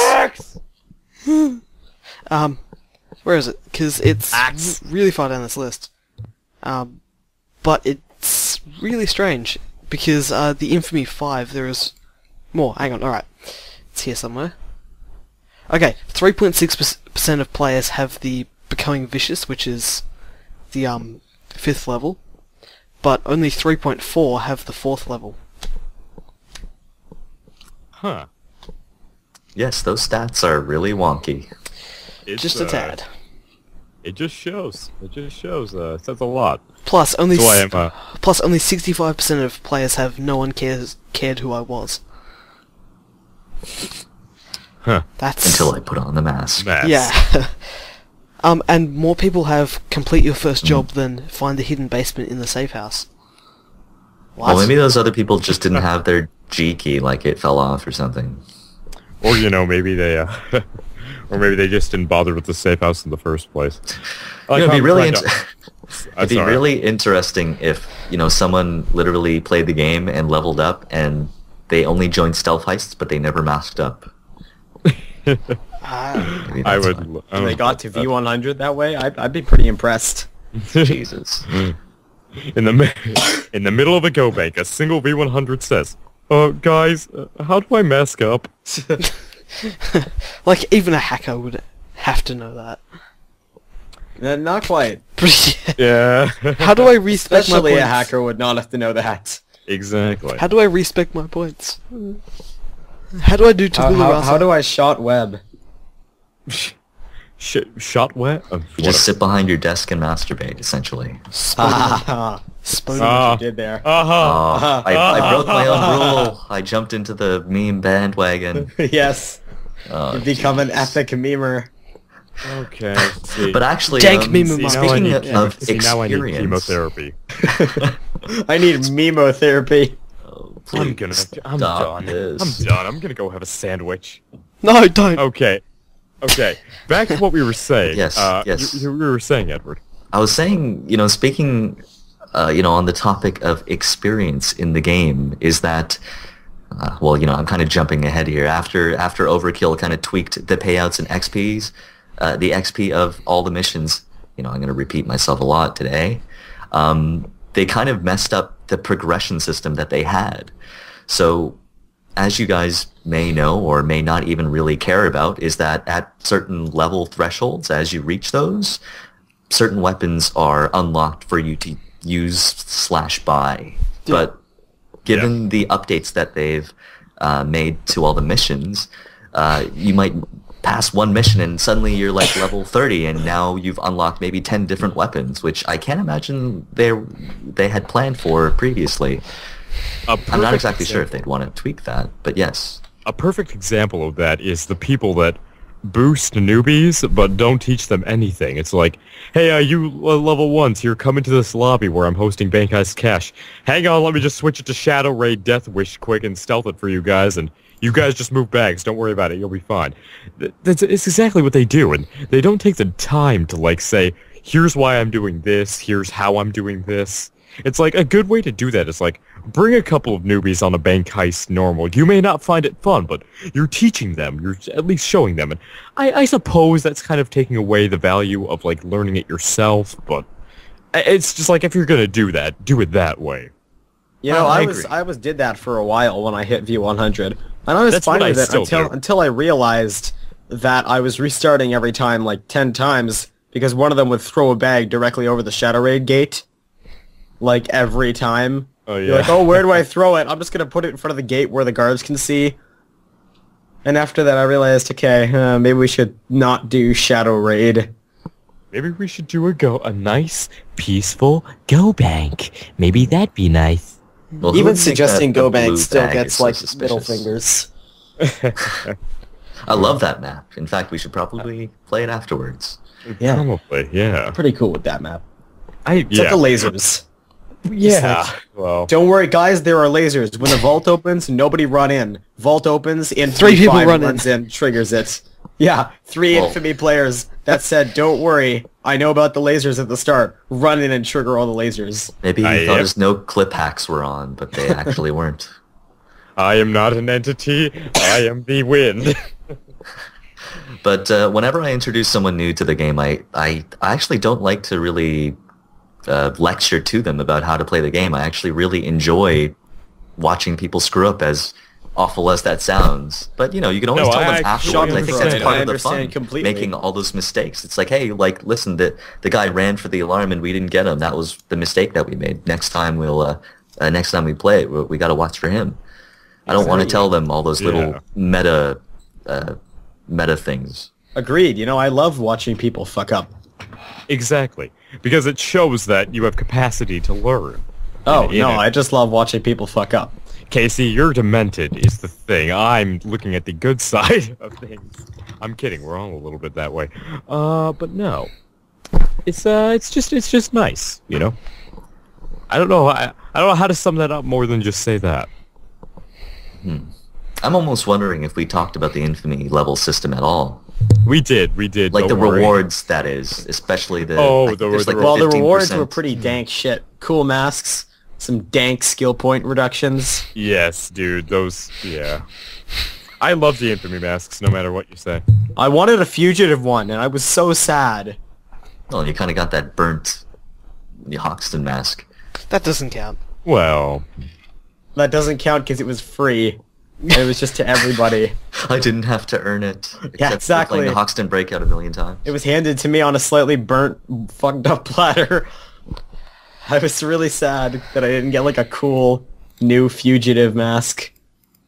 S3: where is it? Because it's
S4: Axe.
S3: really far down this list. But it's really strange, because the Infamy 5, there is more. Hang on, alright. It's here somewhere. Okay, 3.6% of players have the Becoming Vicious, which is the 5th level, but only 3.4 have the 4th level.
S2: Huh.
S1: Yes, those stats are really wonky.
S2: It's,
S3: Just a tad.
S2: It just shows. It just shows. Says a lot.
S3: Plus, only
S2: So I am.
S3: plus only 65% of players have no one cared who I was.
S2: Huh.
S3: That's
S1: Until I put on the mask.
S2: Mess.
S3: yeah. And more people have complete your first job than find the hidden basement in the safe house. What?
S1: Well, maybe those other people just didn't have their G key, like it fell off or something.
S2: Or maybe they, or maybe they just didn't bother with the safe house in the first place.
S1: It'd be really It'd be really interesting if, someone literally played the game and leveled up and they only joined stealth heists, but they never masked up.
S2: I would.
S4: If they got to V100 that way, I'd be pretty impressed.
S1: Jesus.
S2: In the middle of a go bank, a single V100 says, guys, how do I mask up?"
S3: Like, even a hacker would have to know that.
S4: Not quite.
S2: Yeah.
S3: How do I respect my
S4: Especially
S3: points?
S4: a hacker would not have to know that.
S2: Exactly.
S3: How do I respect my points? How do I do tabula rasa?
S4: How do I shot web?
S2: Shot wet?
S1: You just sit behind your desk and masturbate, essentially.
S3: Spoon.
S4: What you did there.
S1: I broke my own rule. I jumped into the meme bandwagon.
S4: Yes.
S1: Oh,
S4: You become an epic memer.
S2: Okay. See.
S1: But actually,
S3: Jank meme mark.
S1: speaking of
S2: Now I need
S1: experience,
S2: chemotherapy.
S4: I need memotherapy.
S1: oh,
S2: I'm
S1: please
S2: done.
S1: stop this.
S2: I'm done. I'm gonna go have a sandwich.
S3: No, don't.
S2: Okay. Back to what we were saying.
S1: Yes, yes.
S2: You were saying, Edward.
S1: I was saying, speaking, on the topic of experience in the game, is that, I'm kind of jumping ahead here. After Overkill kind of tweaked the payouts and XPs, the XP of all the missions, I'm going to repeat myself a lot today, they kind of messed up the progression system that they had. So, as you guys may know or may not even really care about, is that at certain level thresholds, as you reach those, certain weapons are unlocked for you to use/buy.
S3: Yeah.
S1: But given the updates that they've made to all the missions, you might pass one mission and suddenly you're like level 30 and now you've unlocked maybe 10 different weapons, which I can't imagine they had planned for previously. I'm not exactly sure if they'd want to tweak that, but yes.
S2: A perfect example of that is the people that boost newbies but don't teach them anything. It's like, hey, you level 1s, you're coming to this lobby where I'm hosting Bank Heist Cash. Hang on, let me just switch it to Shadow Raid Death Wish quick and stealth it for you guys, and you guys just move bags. Don't worry about it. You'll be fine. It's exactly what they do, and they don't take the time to, say, here's why I'm doing this, here's how I'm doing this. It's like, a good way to do that is, bring a couple of newbies on a bank heist normal. You may not find it fun, but you're teaching them. You're at least showing them. And I suppose that's kind of taking away the value of, learning it yourself, but it's just if you're going to do that, do it that way.
S4: I
S1: agree.
S4: did that for a while when I hit V100. And I was fine with it until I realized that I was restarting every time 10 times because one of them would throw a bag directly over the Shadow Raid gate. Every time.
S2: Oh, yeah.
S4: You're like, oh, where do I throw it? I'm just going to put it in front of the gate where the guards can see. And after that I realized, okay, maybe we should not do Shadow Raid.
S2: Maybe we should do a nice, peaceful go bank. Maybe that'd be nice.
S1: Well, who
S4: Even
S1: would think
S4: suggesting
S1: that the
S4: Go Bank
S1: blue
S4: still
S1: bag
S4: gets
S1: is so
S4: middle
S1: suspicious?
S4: fingers.
S1: I love that map. In fact, we should probably play it afterwards.
S4: Yeah,
S2: Probably, yeah.
S4: pretty cool with that map.
S2: Yeah.
S4: It's like the lasers.
S2: Yeah. Well,
S4: Don't worry, guys. There are lasers. When the vault opens, nobody run in. Vault opens,
S3: Three people
S4: runs in, triggers it. Yeah, 3
S1: Well-
S4: Infamy players. That said, don't worry. I know about the lasers at the start. Run in and trigger all the lasers.
S1: Maybe you thought
S2: yep.
S1: his no clip hacks were on, but they actually weren't.
S2: I am not an entity. I am the wind.
S1: But whenever I introduce someone new to the game, I actually don't like to really lecture to them about how to play the game. I actually really enjoy watching people screw up, as awful as that sounds. But, you can always
S2: No,
S1: tell
S2: I
S1: them
S2: actually
S1: afterwards. I think that's
S2: understand.
S1: part
S4: I
S1: of the
S4: understand
S1: fun,
S4: completely.
S1: making all those mistakes. It's like, hey, listen, the guy ran for the alarm and we didn't get him. That was the mistake that we made. Next time next time we play it, we got to watch for him. I don't want to tell them all those little meta things.
S4: Agreed. I love watching people fuck up.
S2: Exactly. Because it shows that you have capacity to learn.
S4: Oh,
S2: in
S4: no,
S2: it.
S4: I just love watching people fuck up.
S2: Casey, you're demented is the thing. I'm looking at the good side of things. I'm kidding. We're all a little bit that way. But no. It's just nice, I don't know. I don't know how to sum that up more than just say that.
S1: I'm almost wondering if we talked about the Infamy level system at all
S2: We did.
S1: Like the
S2: don't worry.
S1: rewards, that is, especially the.
S2: Oh,
S1: I think
S2: the
S1: there's, like,
S2: reward.
S4: Well, the rewards
S1: 15%.
S4: were pretty dank shit. Cool masks, some dank skill point reductions.
S2: Yes, dude. Those. Yeah. I love the Infamy masks, no matter what you say.
S4: I wanted a fugitive one, and I was so sad.
S1: Well, you kind of got that burnt, the Hoxton mask.
S3: That doesn't count.
S2: Well,
S4: That doesn't count because it was free. And it was just to everybody.
S1: I didn't have to earn it. Except
S4: exactly.
S1: For playing the Hoxton Breakout a million times.
S4: It was handed to me on a slightly burnt, fucked up platter. I was really sad that I didn't get like a cool new fugitive mask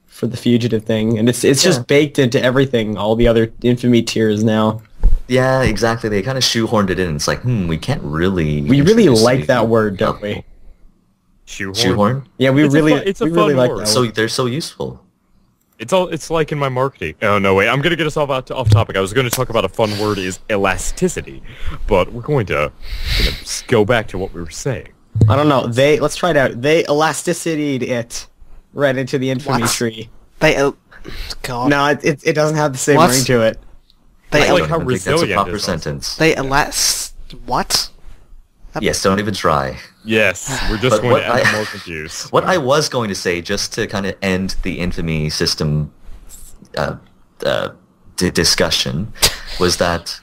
S4: for the fugitive thing, and it's just baked into everything, all the other Infamy tiers now.
S1: Yeah, exactly. They kind of shoehorned it in. It's like, we can't really.
S4: We really
S1: introduce
S4: like
S1: you-
S4: that word, don't we?
S2: shoehorn.
S4: Yeah, we
S2: It's a
S4: really,
S2: fun- it's a
S4: we really
S2: fun
S4: like
S2: word.
S4: that
S1: So
S4: word.
S1: they're so useful.
S2: It's like in my marketing. Oh no, wait! I'm gonna get us off topic. I was gonna talk about a fun word is elasticity, but we're gonna go back to what we were saying.
S4: I don't know. Let's try it out. They elasticitied it right into the Infamy
S3: What?
S4: tree.
S3: They, God.
S4: No, it doesn't have the same
S3: What?
S4: ring to it.
S3: They,
S2: I like
S1: I
S2: how
S1: don't think that's a
S2: resilient
S1: proper
S2: it is also.
S1: sentence.
S3: they what?
S1: Yes, don't even try.
S2: Yes, we're just
S1: But
S2: going
S1: what
S2: to end
S1: I-
S2: up more confused.
S1: What I was going to say, just to kind of end the Infamy system discussion, was that,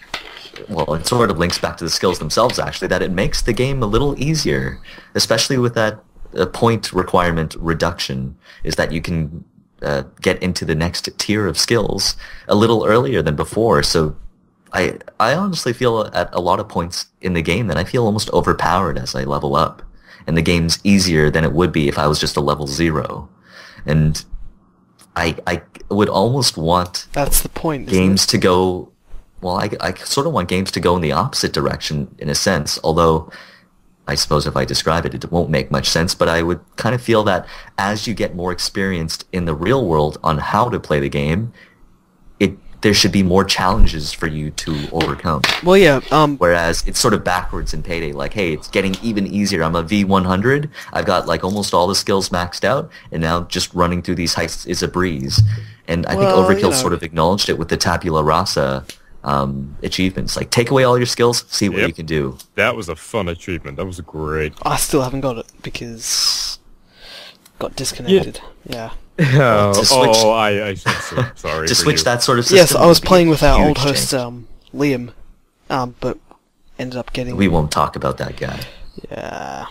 S1: well, it sort of links back to the skills themselves, actually, that it makes the game a little easier, especially with that point requirement reduction, is that you can get into the next tier of skills a little earlier than before. So I honestly feel at a lot of points in the game that I feel almost overpowered as I level up. And the game's easier than it would be if I was just a level 0. And I would almost want
S3: That's the point. Isn't
S1: games to go... Well, I sort of want games to go in the opposite direction, in a sense. Although, I suppose if I describe it, it won't make much sense. But I would kind of feel that as you get more experienced in the real world on how to play the game, there should be more challenges for you to overcome.
S3: it? Well, yeah.
S1: Whereas it's sort of backwards in Payday. Like, hey, it's getting even easier. I'm a V100. I've got like almost all the skills maxed out, and now just running through these heists is a breeze. And I
S3: Well,
S1: think Overkill
S3: you know.
S1: sort of acknowledged it with the Tabula Rasa achievements. Like, take away all your skills, see what
S2: Yep.
S1: you can do.
S2: That was a fun achievement. That was great.
S3: I still haven't got it because got disconnected. Yeah.
S2: Oh,
S1: to switch-
S2: I'm so sorry.
S1: To
S2: for
S1: switch
S2: you.
S1: that sort of system.
S3: Yes, I was
S1: would be
S3: playing with
S1: a
S3: our
S1: huge
S3: old host,
S1: change.
S3: Liam, but ended up getting.
S1: We won't talk about that guy.
S3: Yeah.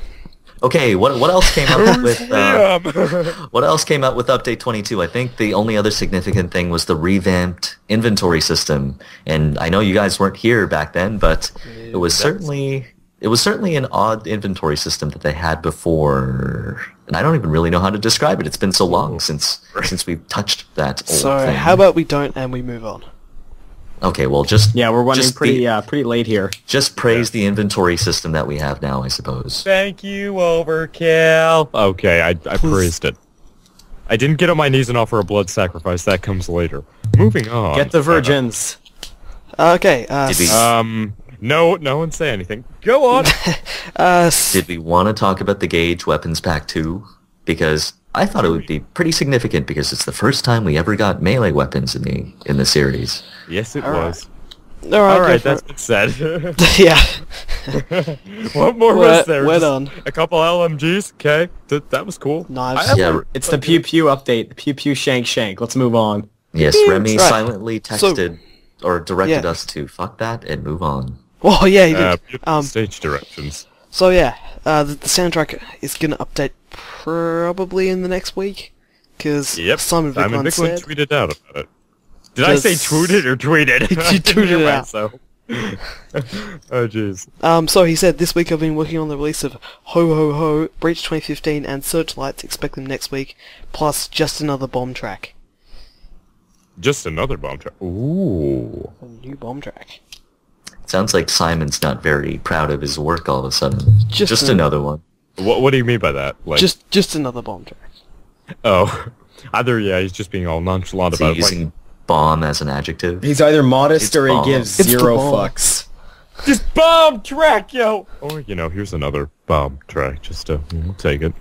S1: Okay, what else came up with
S2: Liam?
S1: what else came out with update 22? I think the only other significant thing was the revamped inventory system. And I know you guys weren't here back then, but it was certainly an odd inventory system that they had before. And I don't even really know how to describe it. It's been so long since we've touched that old
S3: So
S1: thing.
S3: how about we don't and we move on?
S1: Okay, well, just
S4: Yeah, we're running
S1: just
S4: pretty late here.
S1: just praise the inventory system that we have now, I suppose.
S2: Thank you, Overkill. Okay, I praised it. I didn't get on my knees and offer a blood sacrifice. That comes later. Moving on.
S4: Get the virgins.
S3: Okay.
S1: Did we-
S2: No one say anything. Go on.
S1: Did we want to talk about the Gage Weapons Pack 2? Because I thought it would be pretty significant because it's the first time we ever got melee weapons in the series.
S2: Yes, it
S3: All right.
S2: was.
S3: All right.
S2: All right,
S3: go
S2: that's
S3: for
S2: been said.
S3: it. Yeah.
S2: What more
S3: We're-
S2: was there?
S3: we're
S2: Just
S3: done.
S2: A couple LMGs. Okay, that was cool.
S3: Knives.
S1: Yeah,
S4: It's the pew pew update. The pew pew shank shank. Let's move on.
S1: yes, Remy
S3: Right.
S1: silently texted or directed
S3: Yeah.
S1: us to fuck that and move on.
S3: Well, yeah, he did.
S2: Beautiful stage directions.
S3: So yeah, the soundtrack is gonna update probably in the next week, because
S2: Yep.
S3: Simon
S2: Simon
S3: Bicklund
S2: Bicklund
S3: said.
S2: tweeted out about it. Did I say
S3: Does-
S2: tweeted or tweeted? I
S3: You
S2: didn't hear
S3: tweeted it out.
S2: myself. Oh jeez.
S3: So he said, this week I've been working on the release of Ho Ho Ho, Breach 2015, and Searchlights, expect them next week, plus just another bomb track.
S2: Just another bomb track. Ooh.
S3: A new bomb track.
S1: Sounds like Simon's not very proud of his work all of a sudden.
S3: Just
S1: Just
S3: a-
S1: another one.
S2: What do you mean by that? Like,
S3: Just another bomb track.
S2: oh, either he's just being all nonchalant
S1: Is he
S2: about it.
S1: using bomb as an adjective?
S4: He's either modest
S1: It's
S4: or he
S1: bomb.
S4: gives
S3: It's the
S4: zero
S3: bomb.
S4: fucks.
S2: Just bomb track, yo. Or here's another bomb track. Just to take it.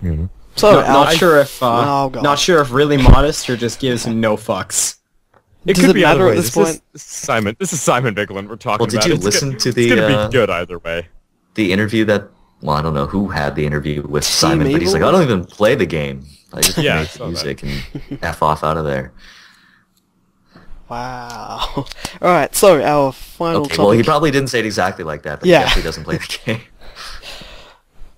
S3: So,
S4: not sure if
S3: Oh, God.
S4: not sure if really modest or just gives no fucks.
S2: It
S3: Does
S2: could
S3: it
S2: be either
S3: matter
S2: way.
S3: at this point?
S2: This is Simon Bigland we're talking
S1: Well, did
S2: about.
S1: you
S2: It's
S1: listen to
S2: It's gonna
S1: the
S2: be good either way.
S1: interview that? Well, I don't know who had the interview with
S3: Team
S1: Simon, but he's like,
S3: Evil?
S1: I don't even play the game. I just
S2: Yeah, I
S1: make
S2: saw
S1: music and f off out of there.
S3: Wow. Alright, so our final
S1: Okay,
S3: topic.
S1: well, he probably didn't say it exactly like that, but
S3: Yeah.
S1: he definitely doesn't play the game.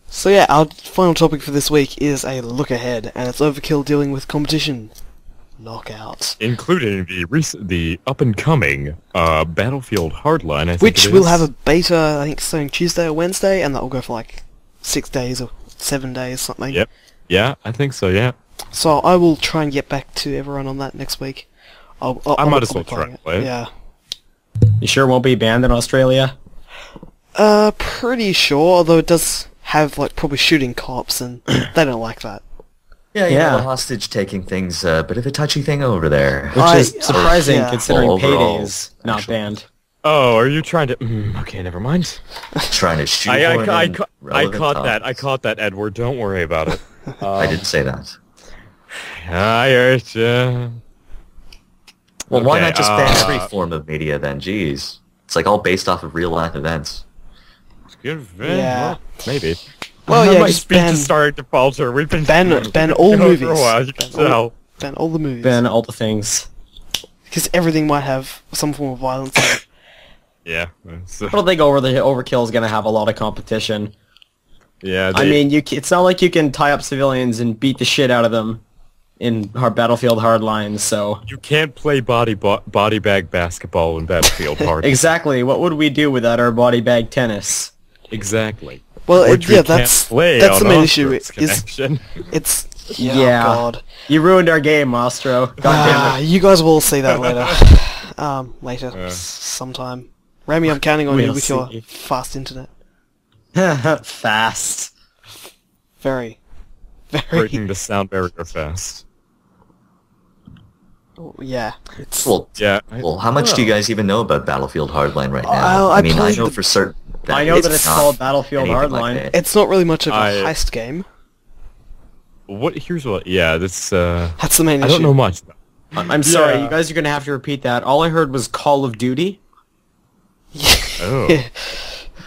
S3: So yeah, our final topic for this week is a look ahead, and it's Overkill dealing with competition. Knockouts.
S2: Including the up and coming Battlefield Hardline, I think
S3: Which
S2: it
S3: will
S2: is.
S3: have a beta, I think, starting Tuesday or Wednesday, and that will go for like 6 days or 7 days, something.
S2: Yep. Yeah, I think so. Yeah.
S3: So I will try and get back to everyone on that next week.
S2: I might as well
S3: be
S2: try
S3: playing
S2: and play it.
S3: Yeah.
S4: You sure it won't be banned in Australia?
S3: Pretty sure, although it does have like probably shooting cops, and they don't like that.
S1: Yeah,
S4: Yeah.
S1: the hostage-taking thing's a bit of a touchy thing over there.
S4: Which is
S3: I-
S4: surprising
S3: yeah.
S4: considering
S1: Well, overall,
S4: Payday is not
S1: actually.
S4: banned.
S2: Oh, are you trying to? Okay, never mind.
S1: Trying to shoot
S2: I
S1: relevant
S2: caught that. I
S1: topics.
S2: caught that, Edward. Don't worry about it.
S1: I didn't say that.
S2: I heard ya.
S1: Well, why
S2: Okay,
S1: not just ban every form of media then? Jeez. It's like all based off of real-life events.
S2: Good.
S3: Yeah.
S2: Well, maybe.
S3: Well, yeah,
S2: my
S3: just
S2: speech
S3: ban-
S2: is starting to falter. We've been
S3: ban all
S2: we've been going
S3: movies.
S2: for a while. You can
S3: Ban all-
S2: tell.
S3: Ban all the movies.
S4: Ban all the things.
S3: Because everything might have some form of violence in it.
S2: Yeah.
S4: I don't think Overkill is going to have a lot of competition.
S2: Yeah.
S4: I mean, it's not like you can tie up civilians and beat the shit out of them in Battlefield Hardline, so...
S2: you can't play body bag basketball in Battlefield Hard.
S4: Exactly, what would we do without our body bag tennis?
S2: Exactly.
S3: Well,
S2: Which we
S3: yeah,
S2: can't
S3: that's
S2: play
S3: the
S2: on
S3: main issue.
S2: Ostrow's connection.
S3: It's
S4: Yeah.
S3: Oh God.
S4: You ruined our game, Mastro. God damn it.
S3: You guys will see that later. Later, sometime. Remy, I'm counting on you
S4: We'll
S3: with your
S4: see.
S3: fast internet.
S4: Fast.
S3: Very.
S2: Breaking the sound barrier fast.
S3: Yeah. It's...
S1: Well,
S2: Yeah.
S1: well, how much do you guys even know about Battlefield Hardline right now?
S3: I
S1: I mean, I
S3: played
S1: know
S3: the-
S1: for certain that
S4: I know that it's
S1: not
S4: called Battlefield
S1: anything like
S4: Hardline.
S1: that.
S3: It's not really much of a
S2: I-
S3: heist game.
S2: Here's what. Yeah. This.
S3: That's the main
S2: I
S3: issue.
S2: don't know much.
S4: I'm sorry,
S2: Yeah.
S4: you guys are going to have to repeat that. All I heard was Call of Duty.
S2: Oh.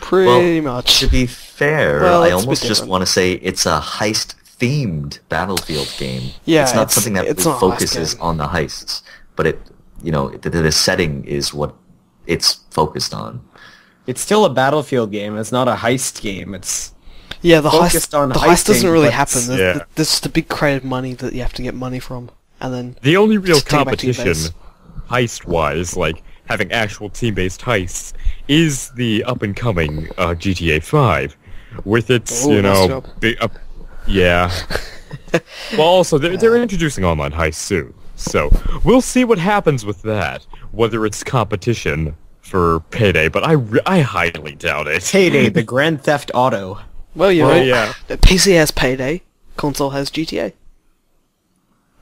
S3: Pretty much.
S1: To be fair,
S3: Well,
S1: I
S3: it's a bit
S1: almost just
S3: different.
S1: want to say it's a heist-themed Battlefield game.
S3: Yeah,
S1: it's not
S3: it's-
S1: something that
S3: it's
S1: really
S3: not a heist
S1: focuses
S3: game.
S1: on the heists, but the setting is what it's focused on.
S4: It's still a Battlefield game. It's not a heist game. It's
S3: Yeah, the
S4: focused on
S3: heist doesn't
S4: heisting,
S3: really
S4: but
S3: happen.
S4: it's-
S3: There's,
S2: Yeah.
S3: there's just a big crate of money that you have to get money from, and then
S2: The only real
S3: Just take it back to your
S2: competition, heist-wise, like having actual team-based heists, is the up-and-coming GTA 5, with its,
S3: Oh, nice job.
S2: yeah. Well, also they're introducing online heists soon, so we'll see what happens with that. Whether it's competition for Payday, but I highly doubt it.
S4: Payday, the Grand Theft Auto.
S3: well, you
S2: Well,
S3: know,
S2: yeah.
S3: the PC has Payday, console has GTA,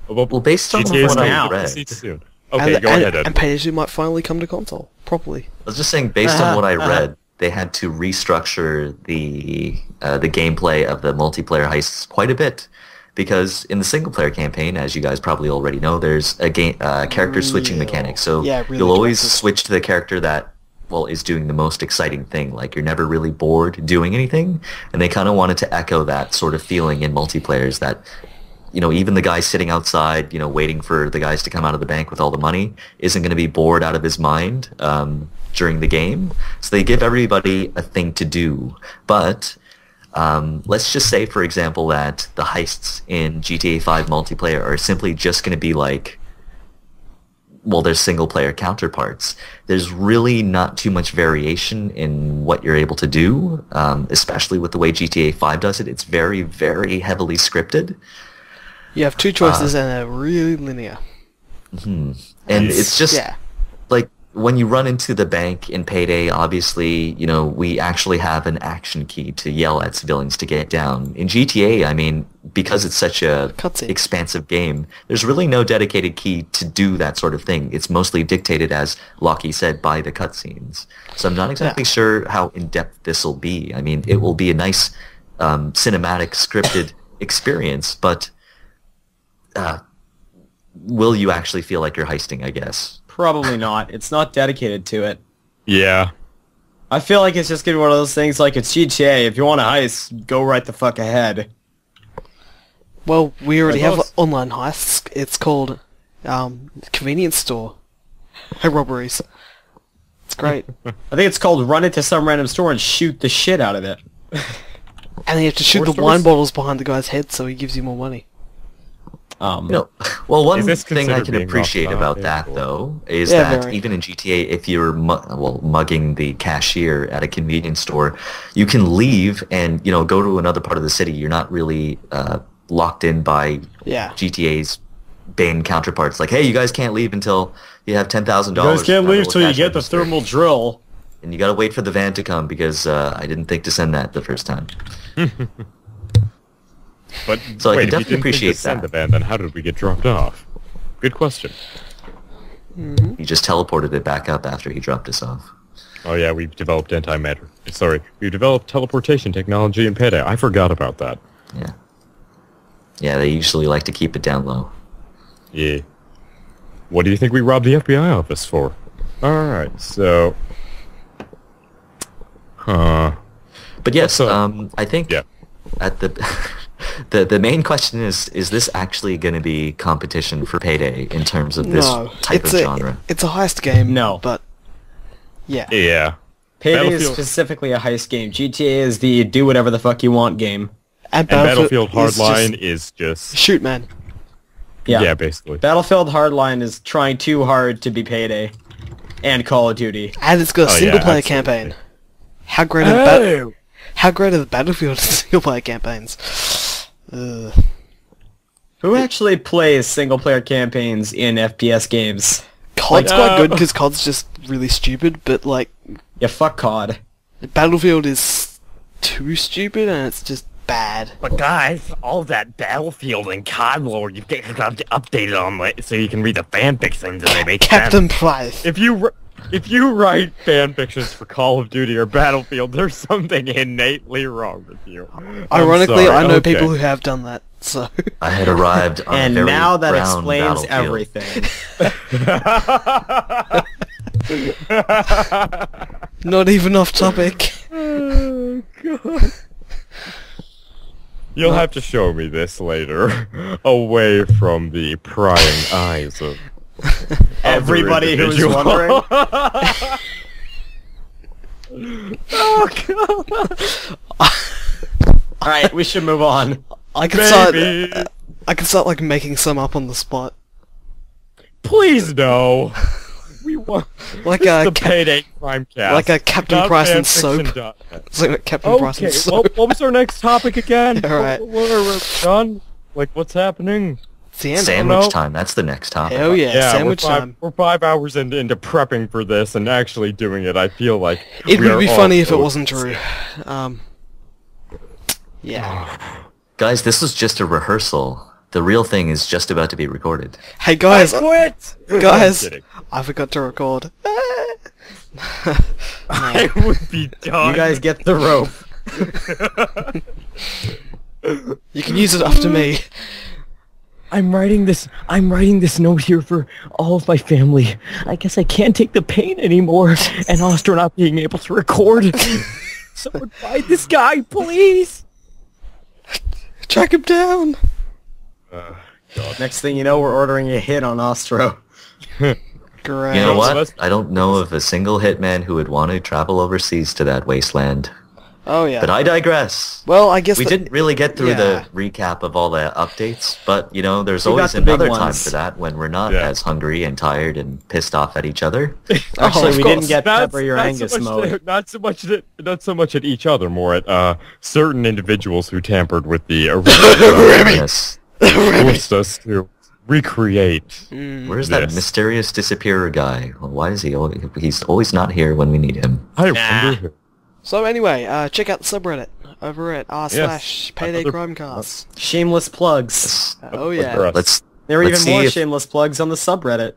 S1: Well, based on
S2: GTA 's
S1: what I
S2: coming to
S1: read,
S2: PC soon. Okay,
S3: and,
S2: go
S3: and,
S2: ahead, Ed.
S3: and Payday 2 might finally come to console properly.
S1: I was just saying, based on what I read, they had to restructure the gameplay of the multiplayer heists quite a bit, because in the single-player campaign, as you guys probably already know, there's a character switching mechanic. So
S3: Yeah, really
S1: you'll always
S3: directed.
S1: switch to the character that is doing the most exciting thing. Like, you're never really bored doing anything, and they kind of wanted to echo that sort of feeling in multiplayers that. Even the guy sitting outside, waiting for the guys to come out of the bank with all the money isn't going to be bored out of his mind during the game. So they give everybody a thing to do. But let's just say, for example, that the heists in GTA 5 multiplayer are simply just going to be like, well, there's single-player counterparts. There's really not too much variation in what you're able to do, especially with the way GTA 5 does it. It's very, very heavily scripted.
S3: You have two choices and they're really linear.
S1: And it's just
S3: Yeah.
S1: like when you run into the bank in Payday, obviously, we actually have an action key to yell at civilians to get down. In GTA, I mean, because it's such a
S3: Cutscene.
S1: expansive game, there's really no dedicated key to do that sort of thing. It's mostly dictated, as Lockie said, by the cutscenes. So I'm not exactly sure how in-depth this will be. I mean, it will be a nice cinematic scripted experience, but will you actually feel like you're heisting, I guess?
S4: Probably not. It's not dedicated to it.
S2: Yeah.
S4: I feel like it's just gonna be one of those things like it's GTA. If you want a heist, go right the fuck ahead.
S3: Well, we already have
S4: most-
S3: online heists. It's called convenience store robberies. It's great.
S4: I think it's called run into some random store and shoot the shit out of it.
S3: And then you have to shoot the
S2: Stores?
S3: wine bottles behind the guy's head so he gives you more money.
S1: You know, well, one
S2: Is this
S1: thing I
S2: considered
S1: can
S2: being
S1: appreciate
S2: rough
S1: about
S2: topic,
S1: that,
S2: or-
S1: though, is
S3: Yeah,
S1: that
S3: very.
S1: even in GTA, if you're mugging the cashier at a convenience store, you can leave and, you know, go to another part of the city. You're not really locked in by
S3: Yeah.
S1: GTA's Bane counterparts. Like, hey, you guys can't leave until you have $10,000.
S4: You guys can't
S1: for
S4: leave
S1: the
S4: till you
S1: cash
S4: get the
S1: register.
S4: thermal drill.
S1: And you gotta wait for the van to come because I didn't think to send that the first time.
S2: But
S1: So I
S2: wait,
S1: can
S2: if you
S1: definitely
S2: didn't think
S1: appreciate
S2: to send
S1: that.
S2: the van, then how did we get dropped off? Good question.
S1: He just teleported it back up after he dropped us off.
S2: Oh yeah, we've developed antimatter. Sorry, we've developed teleportation technology in Payday. I forgot about that.
S1: Yeah. Yeah, they usually like to keep it down low.
S2: Yeah. What do you think we robbed the FBI office for? Alright, so... Huh.
S1: But yes,
S2: So-
S1: I think
S2: Yeah.
S1: at the the main question is this actually going to be competition for Payday in terms of this
S3: No,
S1: type
S3: it's
S1: of
S3: a
S1: genre?
S3: it's a heist game.
S4: No.
S3: But yeah.
S2: Yeah.
S4: Payday is
S2: Battlefield-
S4: specifically a heist game. GTA is the do whatever the fuck you want game.
S2: And Battlefield
S3: is
S2: Hardline
S3: just
S2: is just...
S3: shoot, man.
S2: Yeah, basically.
S4: Battlefield Hardline is trying too hard to be Payday. And Call of Duty.
S3: And it's got a
S2: Oh, yeah,
S3: single player
S2: absolutely.
S3: campaign. How great are
S5: Oh!
S3: how great are the Battlefield single player campaigns?
S4: Who actually plays single player campaigns in FPS games?
S3: COD's quite good because COD's just really stupid, but like
S4: Yeah, fuck COD.
S3: Battlefield is too stupid and it's just bad.
S5: But guys, all that Battlefield and COD lore, you get to update it on so you can read the fanfics and they make sense.
S3: Captain Price.
S2: If you write fan fictions for Call of Duty or Battlefield, there's something innately wrong with you. I'm
S3: Ironically,
S2: sorry,
S3: I know
S2: okay.
S3: people who have done that. So
S1: I had arrived on
S4: And
S1: a very
S4: now that
S1: brown
S4: explains
S1: battlefield.
S4: everything.
S3: not even off topic.
S2: Oh, God. You'll have to show me this later, away from the prying eyes of
S4: Everybody
S2: other
S4: who's
S2: individuals.
S4: wondering. Alright, we should move on.
S3: I can
S2: Baby.
S3: start. I can start like making some up on the spot,
S2: Please no. We want
S3: like
S2: this is
S3: a
S2: the Payday Crimecast.
S3: like a Captain
S2: not
S3: Price and soap.
S2: fanfiction.net.
S3: It's like Captain Price
S2: Okay,
S3: and
S2: well,
S3: soap.
S2: what was our next topic again?
S3: Alright.
S2: What are we done? Like, what's happening?
S3: It's the end.
S1: Sandwich
S2: know.
S1: time, that's the next topic.
S3: Hell yeah, sandwich
S2: we're
S3: time.
S2: We're 5 hours into prepping for this and actually doing it. I feel like
S3: It
S2: we
S3: would
S2: are
S3: be
S2: all
S3: funny if it
S2: so
S3: wasn't true.
S2: sick.
S3: Yeah.
S1: Guys, this was just a rehearsal. The real thing is just about to be recorded.
S3: Hey guys,
S2: Quit!
S3: guys,
S2: I'm kidding.
S3: I forgot to record.
S2: I would be done.
S4: You guys get the rope.
S3: You can use it after me.
S5: I'm writing this note here for all of my family. I guess I can't take the pain anymore, and Oscar not being able to record. Someone find this guy, please!
S3: Track him down.
S4: Next thing you know, we're ordering a hit on Ostro.
S3: Great.
S1: You know
S2: Well,
S1: what?
S2: let's-
S1: I don't know of a single hitman who would want to travel overseas to that wasteland.
S3: Oh yeah.
S1: But I digress.
S3: Well, I guess
S1: We
S3: that-
S1: didn't really get through
S3: yeah.
S1: the recap of all the updates, but, you know, there's
S4: We got
S1: always
S4: the big
S1: another time
S4: ones.
S1: for that when we're not
S2: Yeah.
S1: as hungry and tired and pissed off at each other.
S4: Actually,
S3: of
S4: we
S3: course.
S4: didn't get
S2: Not-
S4: Pepper Your
S2: not
S4: Angus
S2: so much
S4: mode.
S2: Not so much at each other, more at certain individuals who tampered with the original
S1: Yes.
S2: forced us to recreate.
S1: Where's that
S2: Yes.
S1: mysterious disappearer guy? Well, why is he always, he's always not here when we need him?
S2: I wonder who.
S3: So anyway, check out the subreddit over at r/Payday
S2: Another-
S3: Crimecast.
S4: Shameless plugs.
S3: Oh
S2: For
S3: yeah.
S2: us.
S1: Let's
S4: There are
S1: Let's
S4: even
S1: see
S4: more
S1: if-
S4: shameless plugs on the subreddit.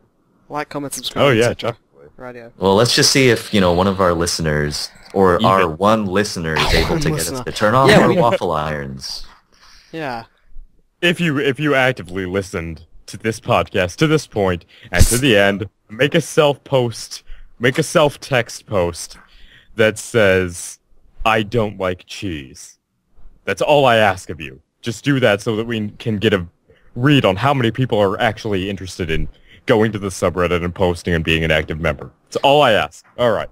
S3: Like, comment, subscribe.
S2: Oh yeah,
S3: etc.
S2: definitely.
S3: Radio.
S1: well, let's just see if, you know, one of our listeners or
S2: Even.
S1: our one listener is able
S3: one
S1: to get
S3: listener.
S1: us to turn off
S3: Yeah,
S1: our
S3: we-
S1: waffle irons.
S3: Yeah.
S2: If you actively listened to this podcast to this point and to the end, make a self-text post that says, I don't like cheese. That's all I ask of you. Just do that so that we can get a read on how many people are actually interested in going to the subreddit and posting and being an active member. That's all I ask. Alright.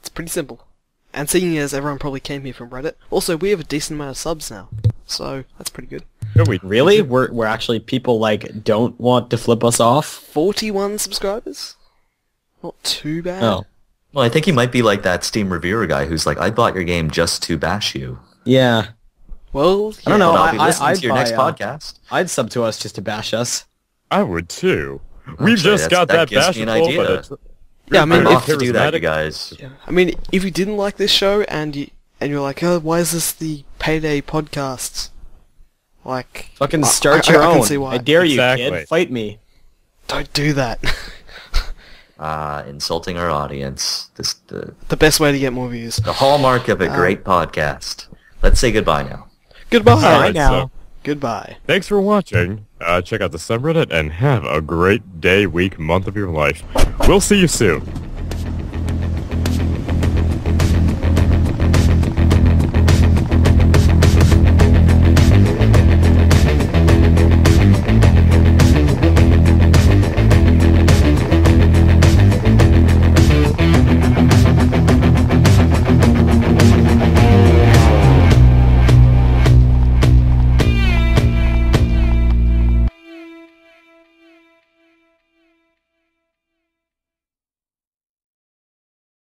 S3: It's pretty simple. And seeing as everyone probably came here from Reddit, also we have a decent amount of subs now, so that's pretty good.
S4: Really? We're actually people like don't want to flip us off?
S3: 41 subscribers? Not too bad.
S4: Oh.
S1: Well, I think he might be like that Steam reviewer guy who's like, I bought your game just to bash you.
S4: Yeah.
S3: Well,
S4: I don't know.
S1: But I'll be listening
S4: I'd
S1: to your
S4: buy,
S1: next podcast.
S4: I'd sub to us just to bash us.
S2: I would too. We've
S1: Actually,
S2: just got that
S1: gives me an
S2: bashful,
S1: idea.
S2: but it's...
S3: Yeah, I mean,
S1: I'm
S3: if-
S1: off to do that, you guys.
S3: yeah. I mean, if you didn't like this show and you're like, oh, why is this the Payday podcast? Like,
S4: Fucking
S3: I-
S4: start
S3: I
S4: your
S3: can
S4: own.
S3: see why.
S4: I dare you,
S2: Exactly.
S4: kid. Fight me.
S3: Don't do that.
S1: Insulting our audience.
S3: The best way to get more views.
S1: The hallmark of a great podcast. Let's say goodbye now.
S3: Goodbye.
S2: Alright,
S5: now.
S3: Goodbye.
S2: Thanks for watching. Check out the subreddit and have a great day, week, month of your life. We'll see you soon.